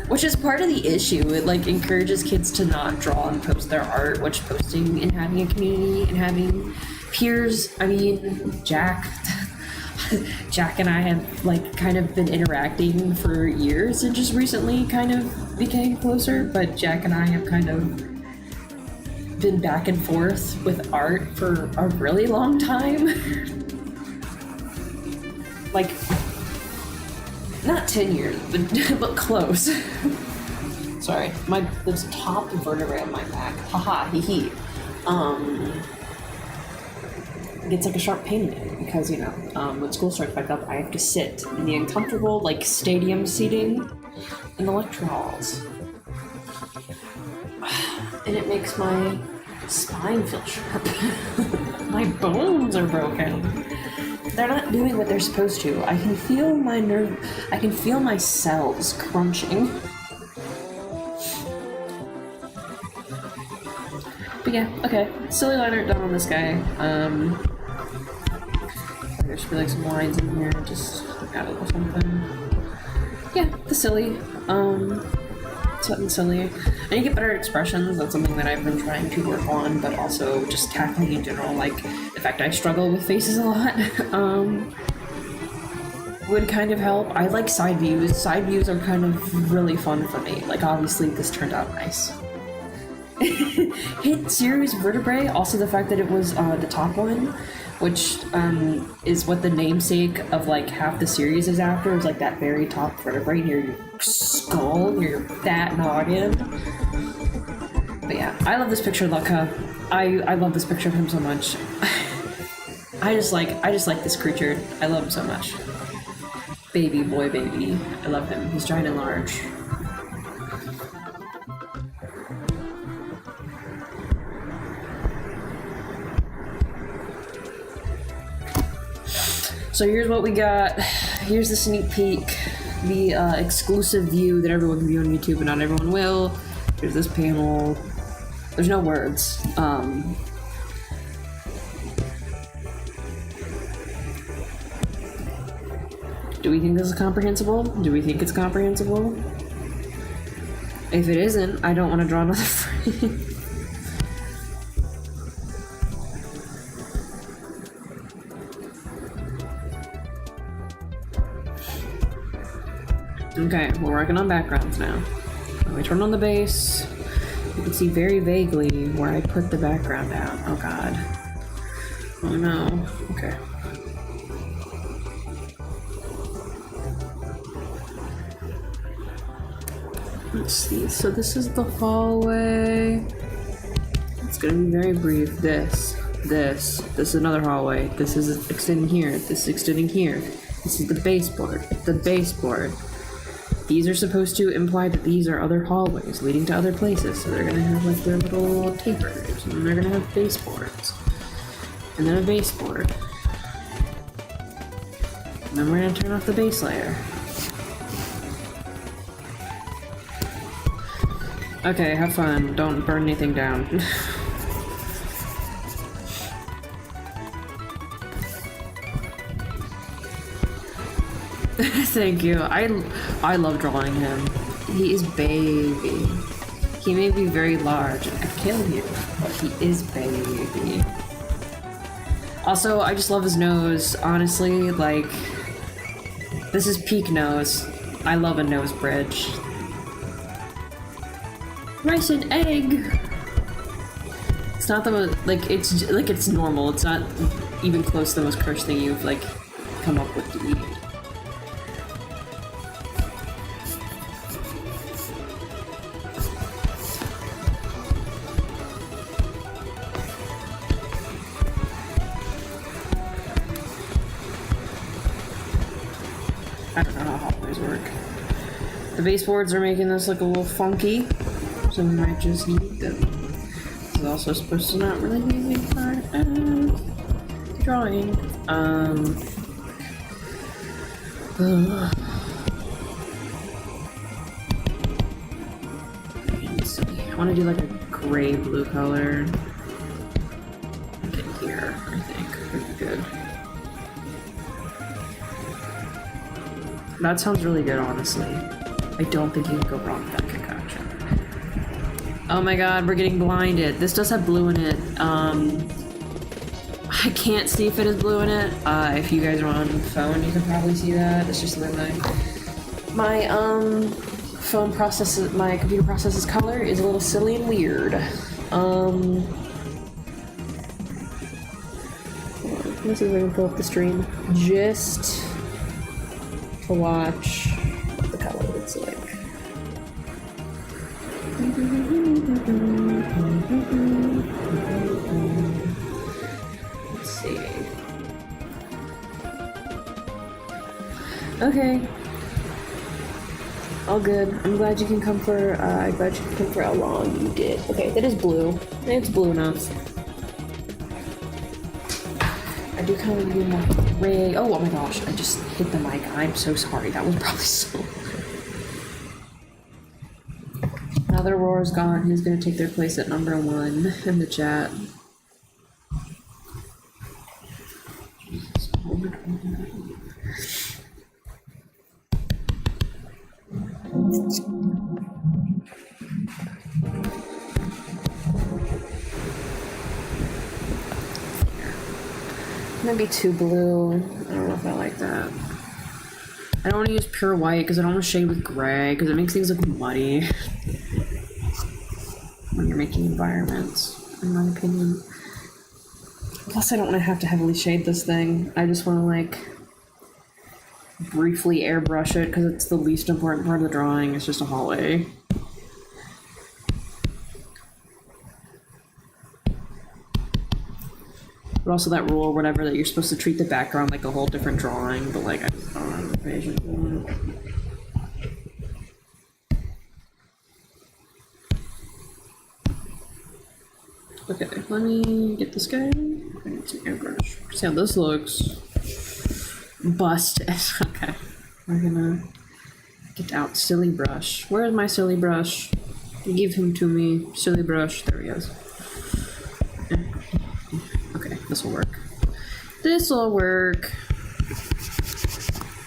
Which is part of the issue. It like encourages kids to not draw and post their art, which posting and having a community and having peers. I mean, Jack and I have like kind of been interacting for years and just recently kind of became closer, but Jack and I have kind of been back and forth with art for a really long time. Like, not 10 years, but close. Sorry, there's a top vertebrae on my back. Haha, hee hee. Gets like a sharp pain in it because, you know, when school starts back up, I have to sit in the uncomfortable, like, stadium seating in the lecture halls. And it makes my spine feel sharp. My bones are broken. They're not doing what they're supposed to. I can feel my cells crunching. But yeah, okay. Silly liner done on this guy. There should be like some lines in here, just add a little something. Yeah, the silly. Something silly. I need to get better at expressions. That's something that I've been trying to work on, but also just tackling in general, like the fact I struggle with faces a lot. Would kind of help. I like side views. Side views are kind of really fun for me. Like, obviously this turned out nice. Hit series vertebrae, also the fact that it was the top one, which is what the namesake of like half the series is after, is like that very top vertebrae near your skull, near your fat noggin. But yeah, I love this picture of Lucca. I love this picture of him so much. I just like this creature. I love him so much. Baby boy baby. I love him. He's giant and large. So here's what we got. Here's the sneak peek, the exclusive view that everyone can view on YouTube, but not everyone will. Here's this panel. There's no words. Do we think this is comprehensible? Do we think it's comprehensible? If it isn't, I don't want to draw another frame. Okay, we're working on backgrounds now. When we turn on the base, you can see very vaguely where I put the background out. Oh god. Oh no. Okay. Let's see. So this is the hallway. It's gonna be very brief. This is another hallway. This is extending here. This is extending here. This is the baseboard. The baseboard. These are supposed to imply that these are other hallways leading to other places, so they're gonna have like their little tapers, and then they're gonna have baseboards, and then a baseboard, and then we're gonna turn off the base layer. Okay, have fun. Don't burn anything down. Thank you. I love drawing him. He is baby. He may be very large and could kill you, but he is baby. Also, I just love his nose. Honestly, like, this is peak nose. I love a nose bridge. Rice and egg. It's not the most, like, it's normal. It's not even close to the most cursed thing you've like come up with to eat. baseboards are making this look a little funky, so we might just need them. This is also supposed to not really be a big part of the drawing. Let's see. I want to do like a gray blue color. Like in here, I think would be good. That sounds really good, honestly. I don't think you can go wrong with that concoction. Oh my god, we're getting blinded. This does have blue in it. I can't see if it is blue in it. If you guys are on phone, you can probably see that. It's just like my phone processes, my computer processes color is a little silly and weird. Let's see if I can pull up the stream just to watch what the color looks like. Let's see. Okay. All good. I'm glad you can come for, how long you did. Okay, that is blue. It's blue enough. I do kind of need more gray. Oh my gosh, I just hit the mic. I'm so sorry. That was probably so loud. Now that Aurora's gone, he's gonna take their place at number 1 in the chat. Maybe too blue. I don't know if I like that. I don't want to use pure white because I don't want to shade with gray because it makes things look muddy when you're making environments, in my opinion. Plus, I don't want to have to heavily shade this thing. I just want to like briefly airbrush it because it's the least important part of the drawing. It's just a hallway. But also that rule or whatever that you're supposed to treat the background like a whole different drawing, but like I just don't have the patience for it. Okay, let me get this guy. I need some airbrush. See how this looks. Busted. Okay. We're gonna get out silly brush. Where is my silly brush? Give him to me. Silly brush. There he is. Okay, this will work. This will work.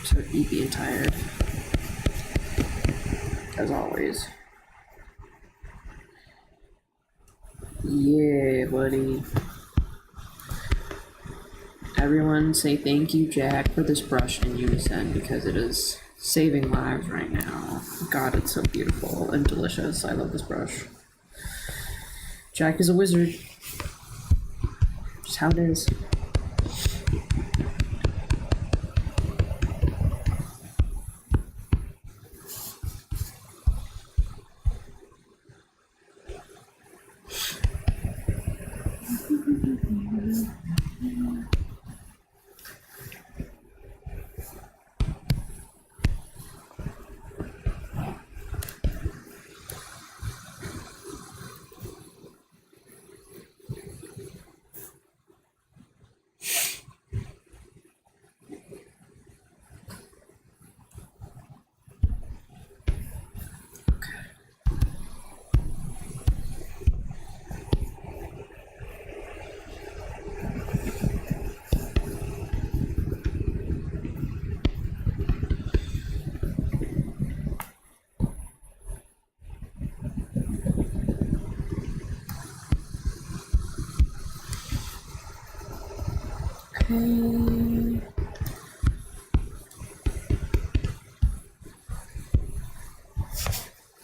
So eepy and tired. As always. Yeah, buddy. Everyone say thank you, Jack, for this brush in unison because it is saving lives right now. God, it's so beautiful and delicious. I love this brush. Jack is a wizard. Just how it is.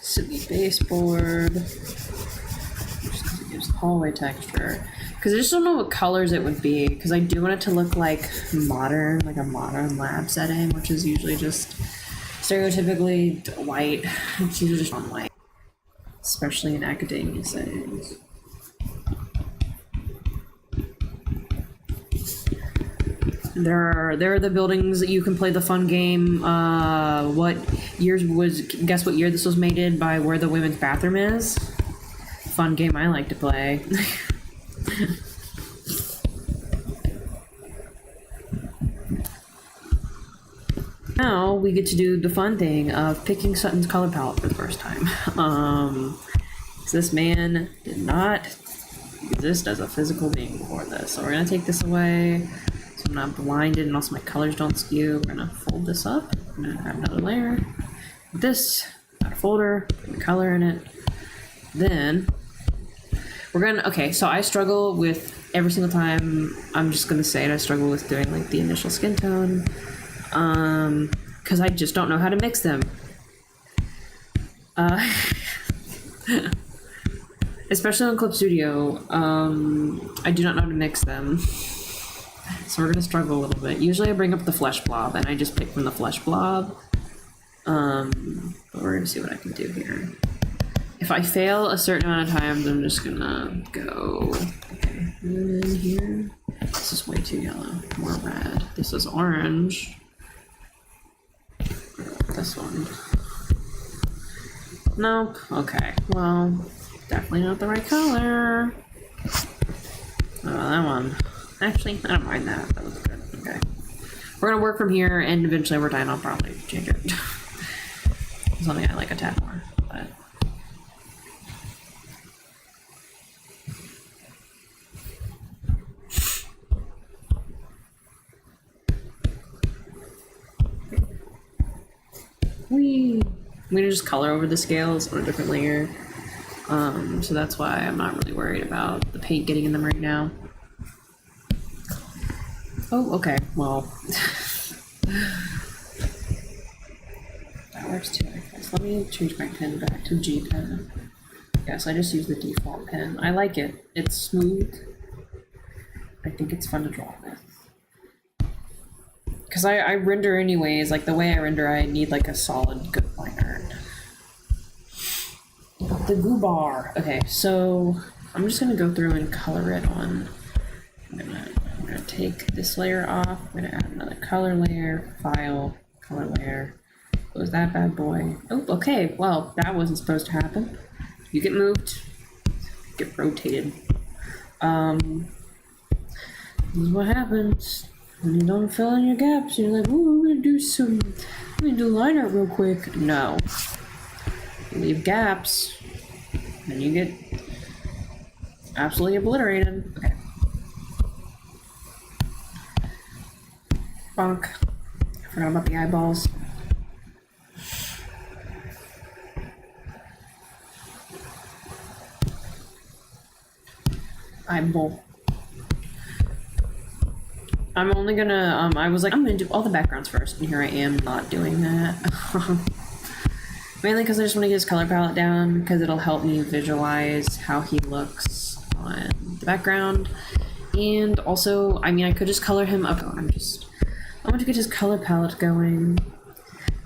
Silly baseboard. Just because it gives hallway texture. Because I just don't know what colors it would be. Because I do want it to look like modern, like a modern lab setting, which is usually just stereotypically white. It's usually just on white, especially in academia settings. There are the buildings that you can play the fun game. What years was? Guess what year this was made in by where the women's bathroom is. Fun game I like to play. Now we get to do the fun thing of picking Sutton's color palette for the first time. This man did not exist as a physical being before this, so we're gonna take this away. So I'm not blinded, and also my colors don't skew. We're gonna fold this up. I'm gonna add another layer. This, add a folder, put the color in it. Then we're gonna. Okay, so I struggle with every single time. I'm just gonna say it. I struggle with doing like the initial skin tone. Because I just don't know how to mix them. Especially on Clip Studio, I do not know how to mix them. So we're gonna struggle a little bit. Usually I bring up the flesh blob, and I just pick from the flesh blob. But we're gonna see what I can do here. If I fail a certain amount of times, I'm just gonna go, okay, in here. This is way too yellow, more red. This is orange. This one. Nope. Okay. Well, definitely not the right color. Oh, that one. Actually, I don't mind that. That was good. Okay. We're gonna work from here, and eventually over time I'll probably change it. Something I like a tad more, but. I'm gonna just color over the scales on a different layer. So that's why I'm not really worried about the paint getting in them right now. Oh, okay, well. That works too, I guess. Let me change my pen back to G pen. Yes, I just use the default pen. I like it. It's smooth. I think it's fun to draw with. Because I render anyways, like the way I render, I need like a solid good liner. The goo bar. Okay, so I'm just gonna go through and color it on. I'm gonna take this layer off. I'm gonna add another color layer, file, color layer. Close that bad boy. Oh, okay, well, that wasn't supposed to happen. You get moved, get rotated. This is what happens. And you don't fill in your gaps. You're like, ooh, I'm gonna do line art real quick. No. You leave gaps, and you get absolutely obliterated. Okay. Bonk. I forgot about the eyeballs. Eyeball. I'm only gonna, I was like, I'm gonna do all the backgrounds first, and here I am not doing that. Mainly because I just want to get his color palette down, because it'll help me visualize how he looks on the background. And also, I mean, I could just color him up. I want to get his color palette going.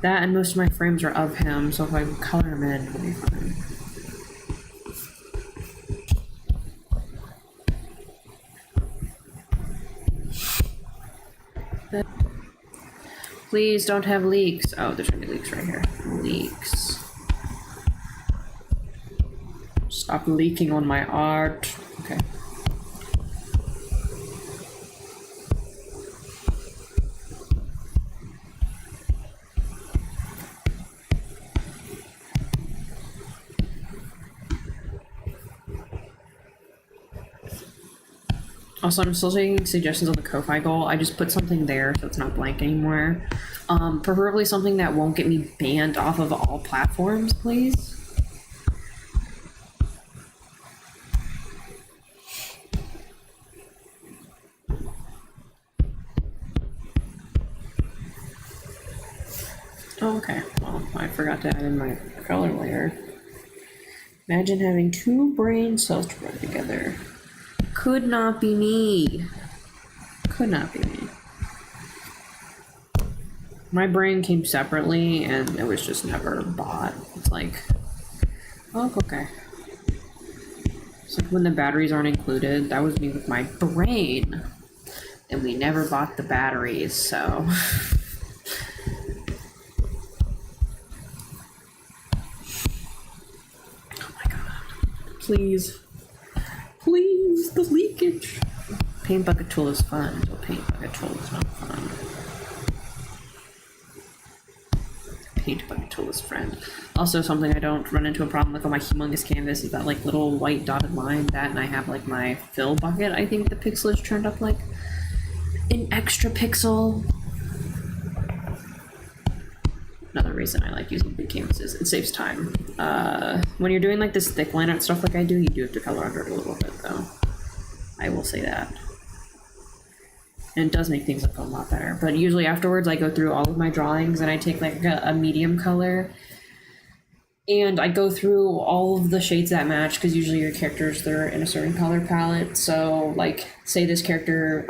That and most of my frames are of him, so if I color him in, it'll be fine. Please don't have leaks. Oh, there's gonna be leaks right here. Leaks. Stop leaking on my art. Okay. Also, I'm still taking suggestions on the Ko-Fi goal. I just put something there so it's not blank anymore. Preferably something that won't get me banned off of all platforms, please. Oh, okay. Well, I forgot to add in my color layer. Imagine having two brain cells to run together. Could not be me. Could not be me. My brain came separately and it was just never bought. It's like, oh, okay. It's like when the batteries aren't included. That was me with my brain. And we never bought the batteries, so. Oh my god. Please. Please, the leakage. Paint bucket tool is fun, but paint bucket tool is not fun. Paint bucket tool is friend. Also, something I don't run into a problem with on my humongous canvas is that like little white dotted line, that, and I have like my fill bucket. I think the pixel is turned up like an extra pixel. Another reason I like using big canvases, it saves time. When you're doing like this thick line art stuff like I do, you do have to color under it a little bit though. I will say that. And it does make things look a lot better. But usually afterwards I go through all of my drawings and I take like a medium color and I go through all of the shades that match, because usually your characters, they're in a certain color palette. So like say this character,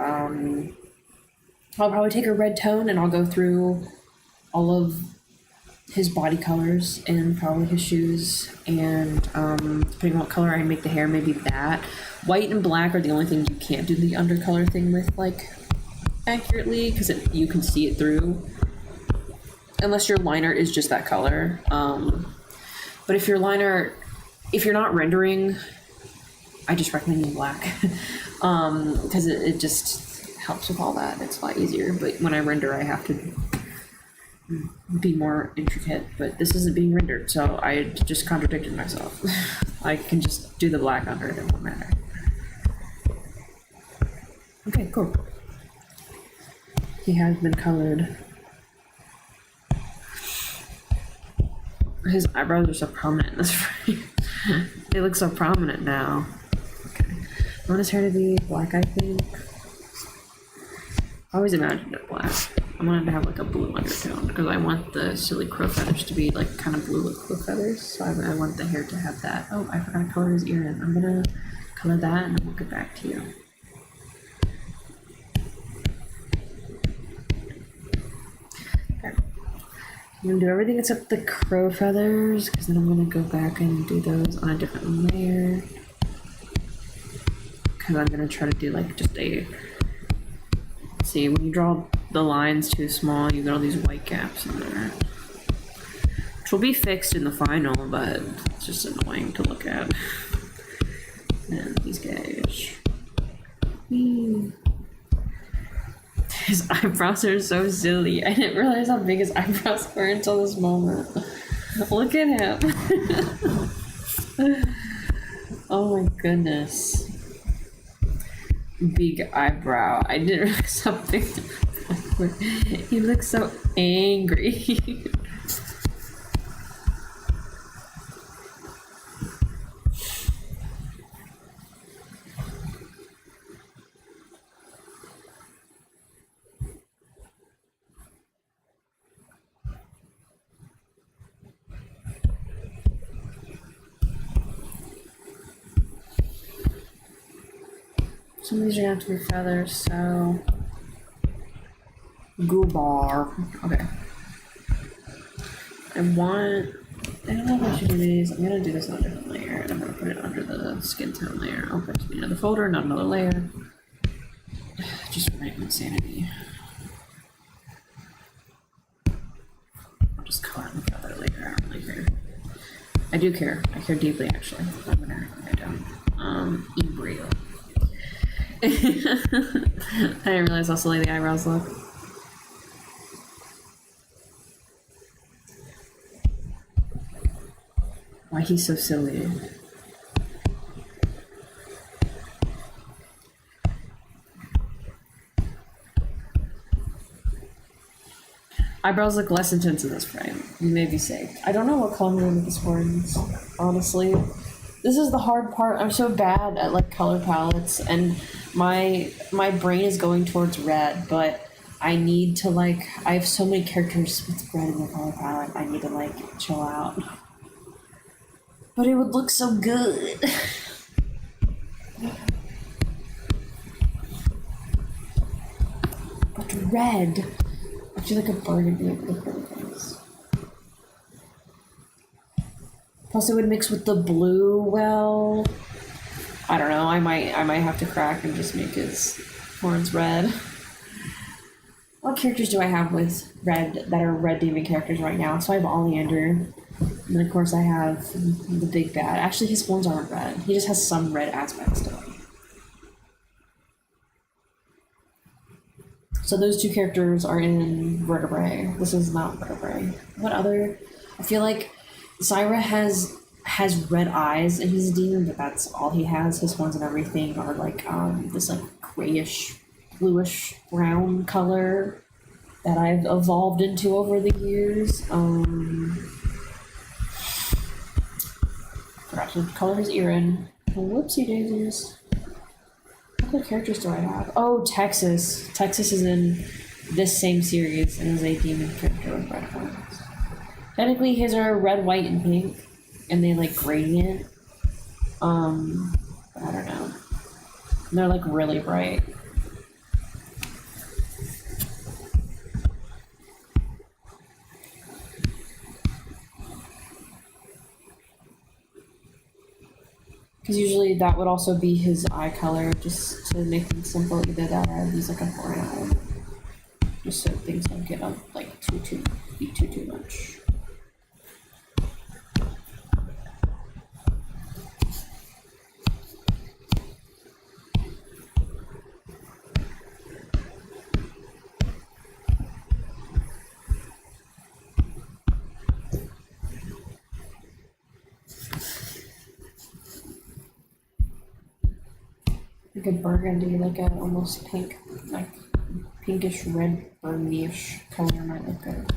I'll probably take a red tone and I'll go through all of his body colors and probably his shoes, and depending on what color I make the hair, maybe that. White and black are the only things you can't do the undercolor thing with like accurately, because you can see it through unless your line art is just that color. But if your line art, if you're not rendering, I just recommend using black because it just helps with all that. It's a lot easier. But when I render, I have to be more intricate, but this isn't being rendered, so I just contradicted myself. I can just do the black under it, it won't matter. Okay, cool. He has been colored. His eyebrows are so prominent in this frame. They look so prominent now. Okay. I want his hair to be black, I think. I always imagined it black. I wanted to have like a blue undertone because I want the silly crow feathers to be like kind of blue with crow feathers. So I want the hair to have that. Oh, I forgot to color his ear in. I'm gonna color that and then we'll get back to you. Okay. I'm gonna do everything except the crow feathers because then I'm gonna go back and do those on a different layer. Because I'm gonna try to do like just a. See, when you draw the lines too small, you get all these white gaps in there. Which will be fixed in the final, but it's just annoying to look at. And these guys. His eyebrows are so silly. I didn't realize how big his eyebrows were until this moment. Look at him. Oh my goodness. Big eyebrow. I didn't realize how big. He looks so angry. Some of these are gonna have to be feathers, so Goobar. Okay. I don't know if I should do these. I'm gonna do this on a different layer, and I'm gonna put it under the skin tone layer. I'll put another folder, not another layer. Just for my insanity. I'll just color in the other layer. I don't really care. I do care. I care deeply, actually. I'm gonna write down. Embryo. I didn't realize how silly the eyebrows look. Why he's so silly. Eyebrows look less intense in this frame. You may be safe. I don't know what color with this one's, honestly. This is the hard part. I'm so bad at like color palettes, and my brain is going towards red, but I need to like, I have so many characters with red in the color palette. I need to like chill out. But it would look so good. But red. I feel like a burgundy would look really nice. Plus it would mix with the blue well. I don't know, I might have to crack and just make his Horns red. What characters do I have with red that are red demon characters right now? So I have Oleander. And then of course I have the big bad. Actually his horns aren't red. He just has some red aspects to him. So those two characters are in Vertebrae. This is not Vertebrae. What other? I feel like Zyra has red eyes and he's a demon, but that's all he has. His horns and everything are like this like grayish, bluish brown color that I've evolved into over the years. Forgot to color his ear in. Whoopsie daisies. What other characters do I have? Oh, Texas. Texas is in this same series and is a demon character with red horns. Technically, his are red, white, and pink, and they like gradient. But I don't know. And they're like really bright. Because usually that would also be his eye color, just to make things simple. Either that or I'd use like a brown, just so things don't get up like too much. Like a burgundy, like a almost pink, like pinkish red burgundy-ish color might look good.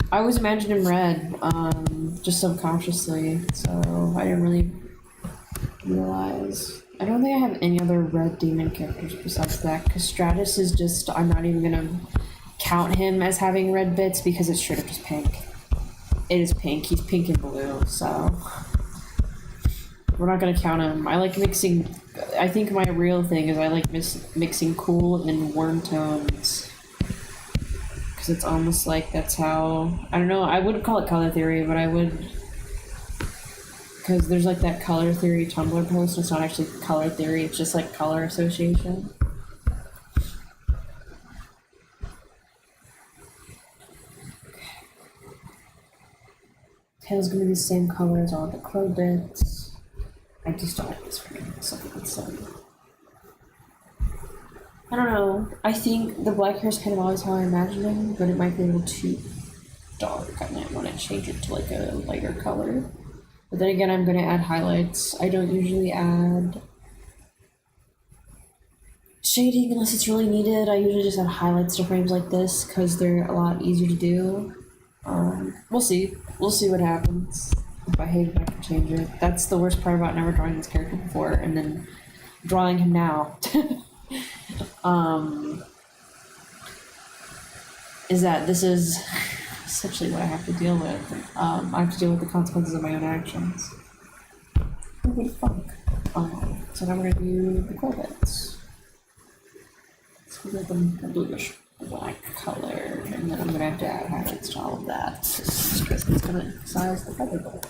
I always imagined him red, just subconsciously, so I didn't really realize. I don't think I have any other red demon characters besides that, because Stratus is just, I'm not even gonna count him as having red bits because it's straight up just pink. It is pink, he's pink and blue, so we're not gonna count him. I like mixing, I think my real thing is I like mixing cool and warm tones. Because it's almost like that's how, I don't know, I wouldn't call it color theory, but I would, because there's like that color theory Tumblr post, it's not actually color theory, it's just like color association. Tail's gonna be the same color as all the crow bits. I just don't like this for me. Something silly. I don't know. I think the black hair is kind of always how I imagined him, but it might be a little too dark. I might want to change it to like a lighter color. But then again, I'm going to add highlights. I don't usually add shading unless it's really needed. I usually just add highlights to frames like this because they're a lot easier to do. We'll see. We'll see what happens. If I hate it, I can change it. That's the worst part about never drawing this character before and then drawing him now. Is that this is essentially what I have to deal with. I have to deal with the consequences of my own actions. What the fuck? So now we're gonna do the core bits. Let's go with the bluish black color, and then I'm gonna have to add highlights to all of that because it's gonna emphasize the feather bowl.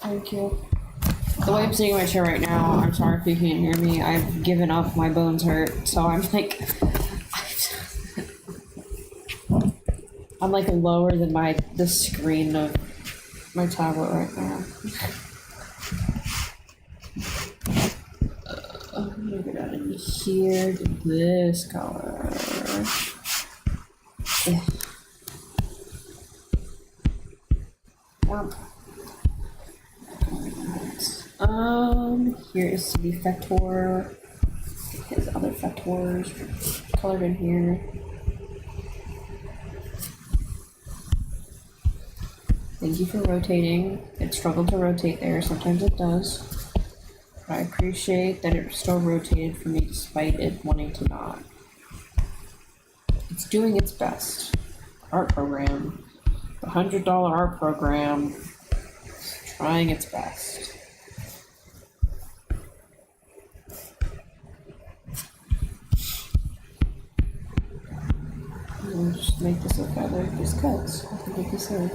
Thank you. The way I'm sitting in my chair right now, I'm sorry if you can't hear me. I've given up. My bones hurt, so I'm like, I'm like lower than the screen of my tablet right now. I'm gonna get out of here to this color. Yeah. Here is the Fetor. His other Fetors colored in here. Thank you for rotating. It struggled to rotate there. Sometimes it does. But I appreciate that it still rotated for me despite it wanting to not. It's doing its best. Art program. The $100 art program. Trying its best. We'll just make this a feather just cause. I think it'd be silly.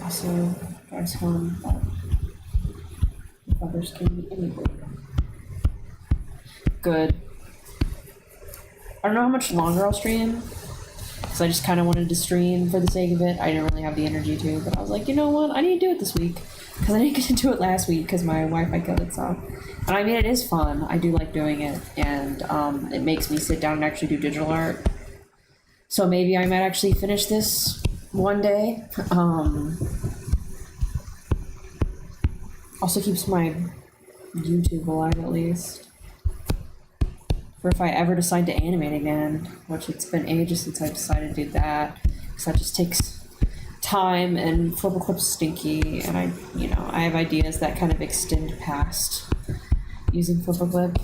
Also, drives home that the feathers can be anything. Good. I don't know how much longer I'll stream, because I just kind of wanted to stream for the sake of it. I didn't really have the energy to, but I was like, you know what? I need to do it this week, because I didn't get to do it last week because my Wi-Fi killed itself. And I mean, it is fun. I do like doing it, and it makes me sit down and actually do digital art. So maybe I might actually finish this one day. Also keeps my YouTube alive at least. For if I ever decide to animate again, which it's been ages since I've decided to do that, because that just takes time, and Flipper Clip's stinky, and I have ideas that kind of extend past using Flipper Clip,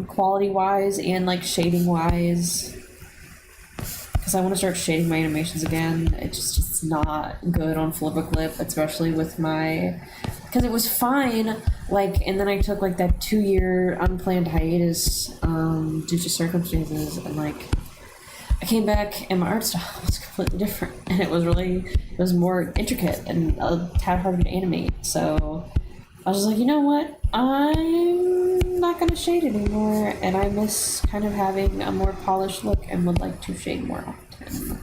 quality-wise and like shading-wise, because I want to start shading my animations again. It's not good on Flipper Clip, especially with my, because it was fine, like, and then I took like that 2-year unplanned hiatus due to circumstances, and like I came back and my art style was completely different, and it was more intricate and a tad harder to animate. So I was just like, you know what, I'm not gonna shade anymore, and I miss kind of having a more polished look and would like to shade more often.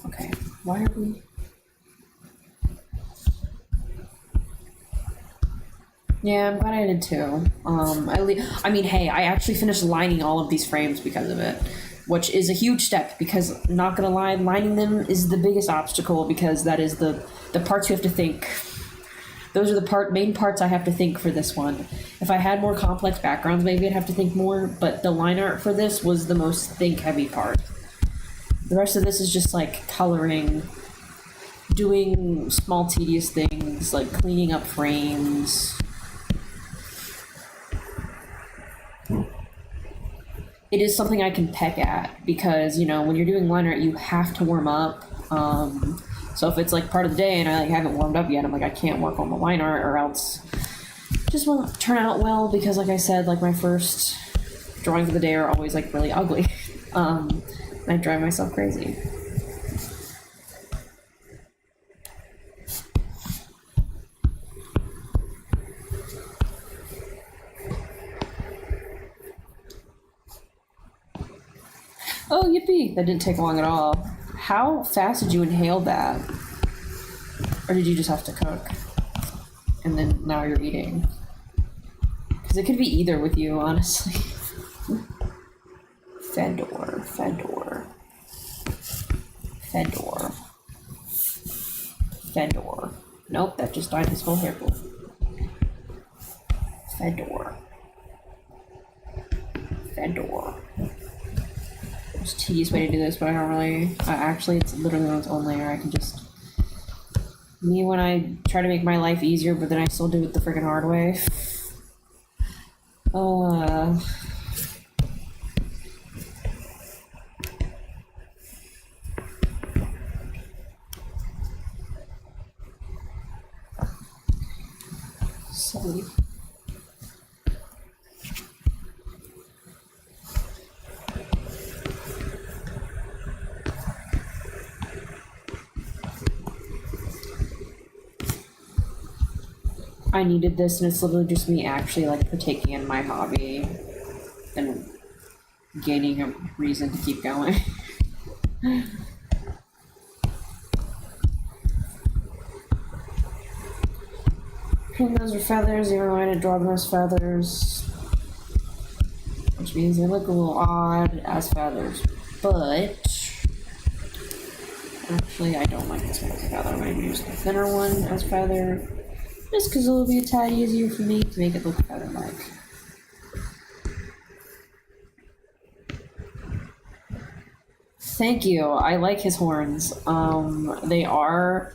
Okay, why are we? Yeah, I'm glad I did too. I mean, hey, I actually finished lining all of these frames because of it, which is a huge step, because, not gonna lie, lining them is the biggest obstacle, because that is the parts you have to think. Those are the main parts I have to think for this one. If I had more complex backgrounds, maybe I'd have to think more, but the line art for this was the most think-heavy part. The rest of this is just, like, coloring, doing small tedious things, like cleaning up frames. It is something I can peck at, because, when you're doing line art, you have to warm up. So if it's like part of the day and I haven't warmed up yet, I'm like, I can't work on the line art, or else it just won't turn out well, because like I said, like my first drawings of the day are always like really ugly. And I drive myself crazy. Oh, yippee! That didn't take long at all. How fast did you inhale that? Or did you just have to cook? And then now you're eating? Because it could be either with you, honestly. Fedor. Nope, that just dyed his whole hair blue. Fedor. There's a tedious way to do this, but I don't really. Actually, it's literally on its own layer. I can just. Me when I try to make my life easier, but then I still do it the freaking hard way. Silly. I needed this, and it's literally just me actually like partaking in my hobby and gaining a reason to keep going. And those are feathers, even though I didn't draw them as feathers, which means they look a little odd as feathers, but actually I don't like this one as a feather. I'm going to use the thinner one as feather, just because it'll be a tad easier for me to make it look feather-like. Thank you. I like his horns. They are...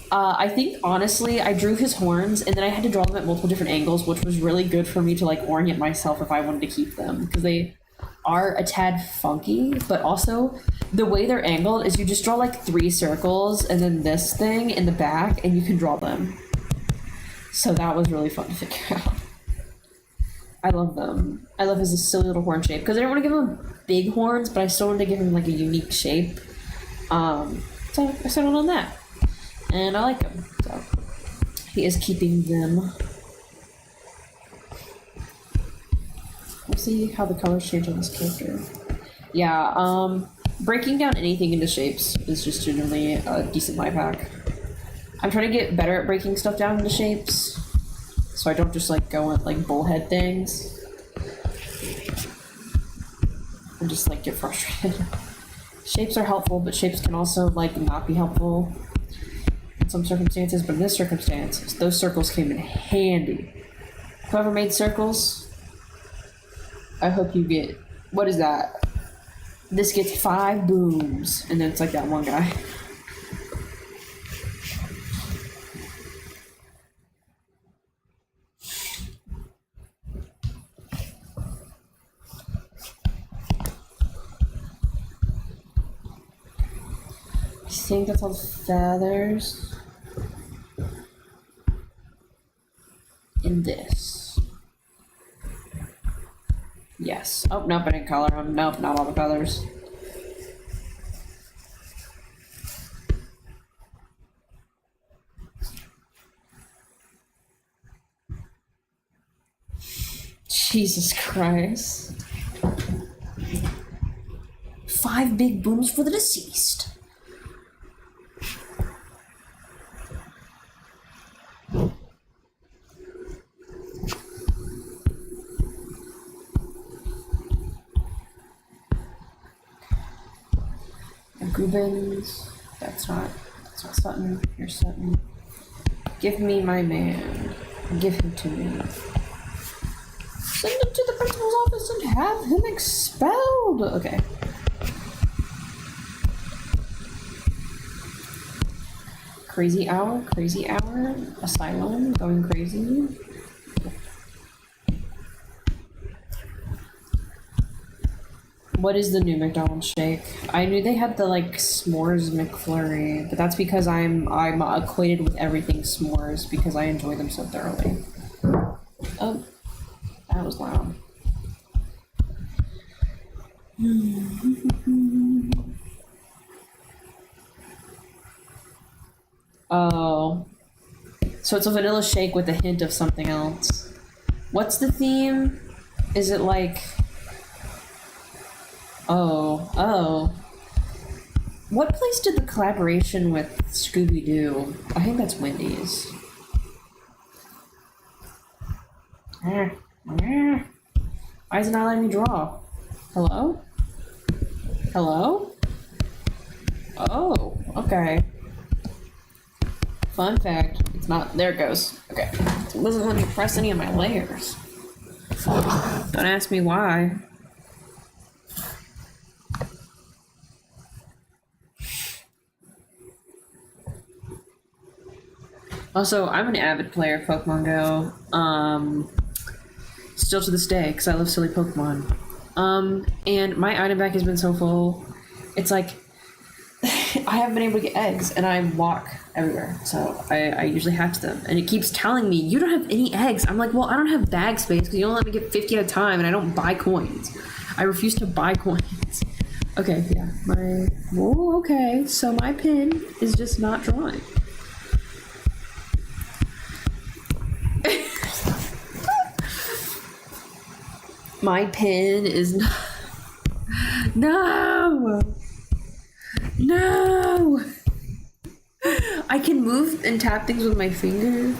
I think, honestly, I drew his horns, and then I had to draw them at multiple different angles, which was really good for me to, like, orient myself if I wanted to keep them, because they are a tad funky, but also, the way they're angled is you just draw, like, 3 circles, and then this thing in the back, and you can draw them. So that was really fun to figure out. I love them. I love his silly little horn shape because I didn't want to give him big horns, but I still wanted to give him like a unique shape. So I settled on that, and I like him. So he is keeping them. We'll see how the colors change on this character. Yeah, breaking down anything into shapes is just generally a decent life hack. I'm trying to get better at breaking stuff down into shapes, so I don't just like go at like bullhead things and just like get frustrated. Shapes are helpful, but shapes can also like not be helpful in some circumstances, but in this circumstance, those circles came in handy. Whoever made circles, I hope you get, what is that? This gets 5 booms, and then it's like that one guy. I think that's all the feathers in this. Yes. Oh, nope, I didn't color them. Nope, not all the feathers. Jesus Christ. 5 big booms for the deceased. Rubens, that's not Sutton. Here's Sutton. Give me my man. Give him to me. Send him to the principal's office and have him expelled. Okay. Crazy hour, asylum, going crazy. What is the new McDonald's shake? I knew they had the like s'mores McFlurry, but that's because I'm acquainted with everything s'mores because I enjoy them so thoroughly. Oh, that was loud. Oh, so it's a vanilla shake with a hint of something else. What's the theme? Is it like? Oh. What place did the collaboration with Scooby-Doo? I think that's Wendy's. Why is it not letting me draw? Hello? Hello? Oh, okay. Fun fact, it's not, there it goes. Okay. It wasn't letting me press any of my layers. Don't ask me why. Also, I'm an avid player of Pokemon Go, still to this day, because I love silly Pokemon. And my item bank has been so full, it's like, I haven't been able to get eggs, and I walk everywhere, so I usually hatch them. And it keeps telling me, you don't have any eggs. I'm like, well, I don't have bag space, because you only let me get 50 at a time, and I don't buy coins. I refuse to buy coins. Okay, yeah, whoa, okay, so my pin is just not drawing. My pin is not. No! I can move and tap things with my finger.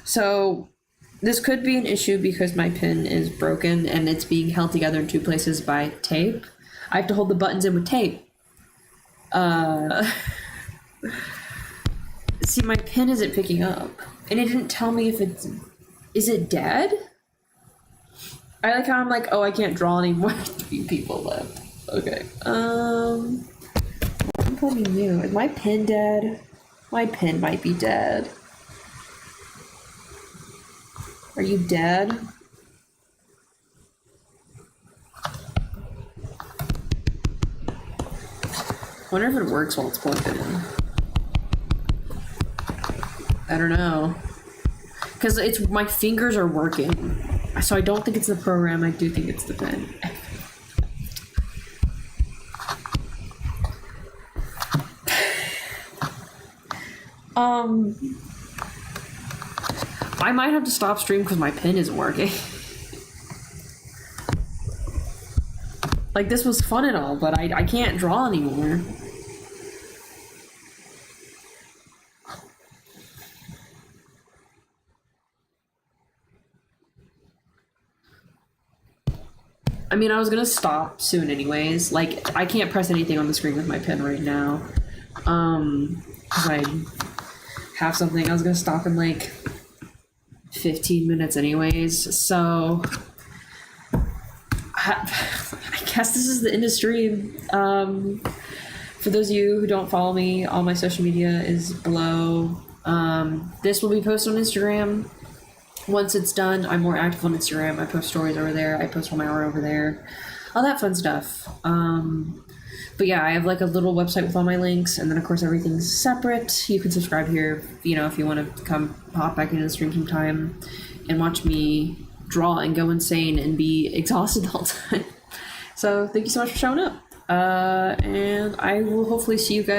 So, this could be an issue because my pin is broken and it's being held together in 2 places by tape. I have to hold the buttons in with tape. See, my pin isn't picking up. And it didn't tell me if it's. Is it dead? I like how I'm like, oh, I can't draw anymore. 3 people left. Okay. I'm probably new. Is my pin dead? My pin might be dead. Are you dead? Wonder if it works while it's plugged in. I don't know. Because my fingers are working. So I don't think it's the program. I do think it's the pen. I might have to stop stream because my pen isn't working. Like, this was fun and all, but I can't draw anymore. I mean, I was gonna stop soon anyways. Like, I can't press anything on the screen with my pen right now. Cause I have something. I was gonna stop in like 15 minutes anyways, so I guess this is the industry. For those of you who don't follow me, all my social media is below. This will be posted on Instagram. Once it's done, I'm more active on Instagram. I post stories over there. I post all my art over there. All that fun stuff. But yeah, I have like a little website with all my links, and then of course everything's separate. You can subscribe here, you know, if you want to come hop back into the stream sometime and watch me draw and go insane and be exhausted all the time. So thank you so much for showing up. And I will hopefully see you guys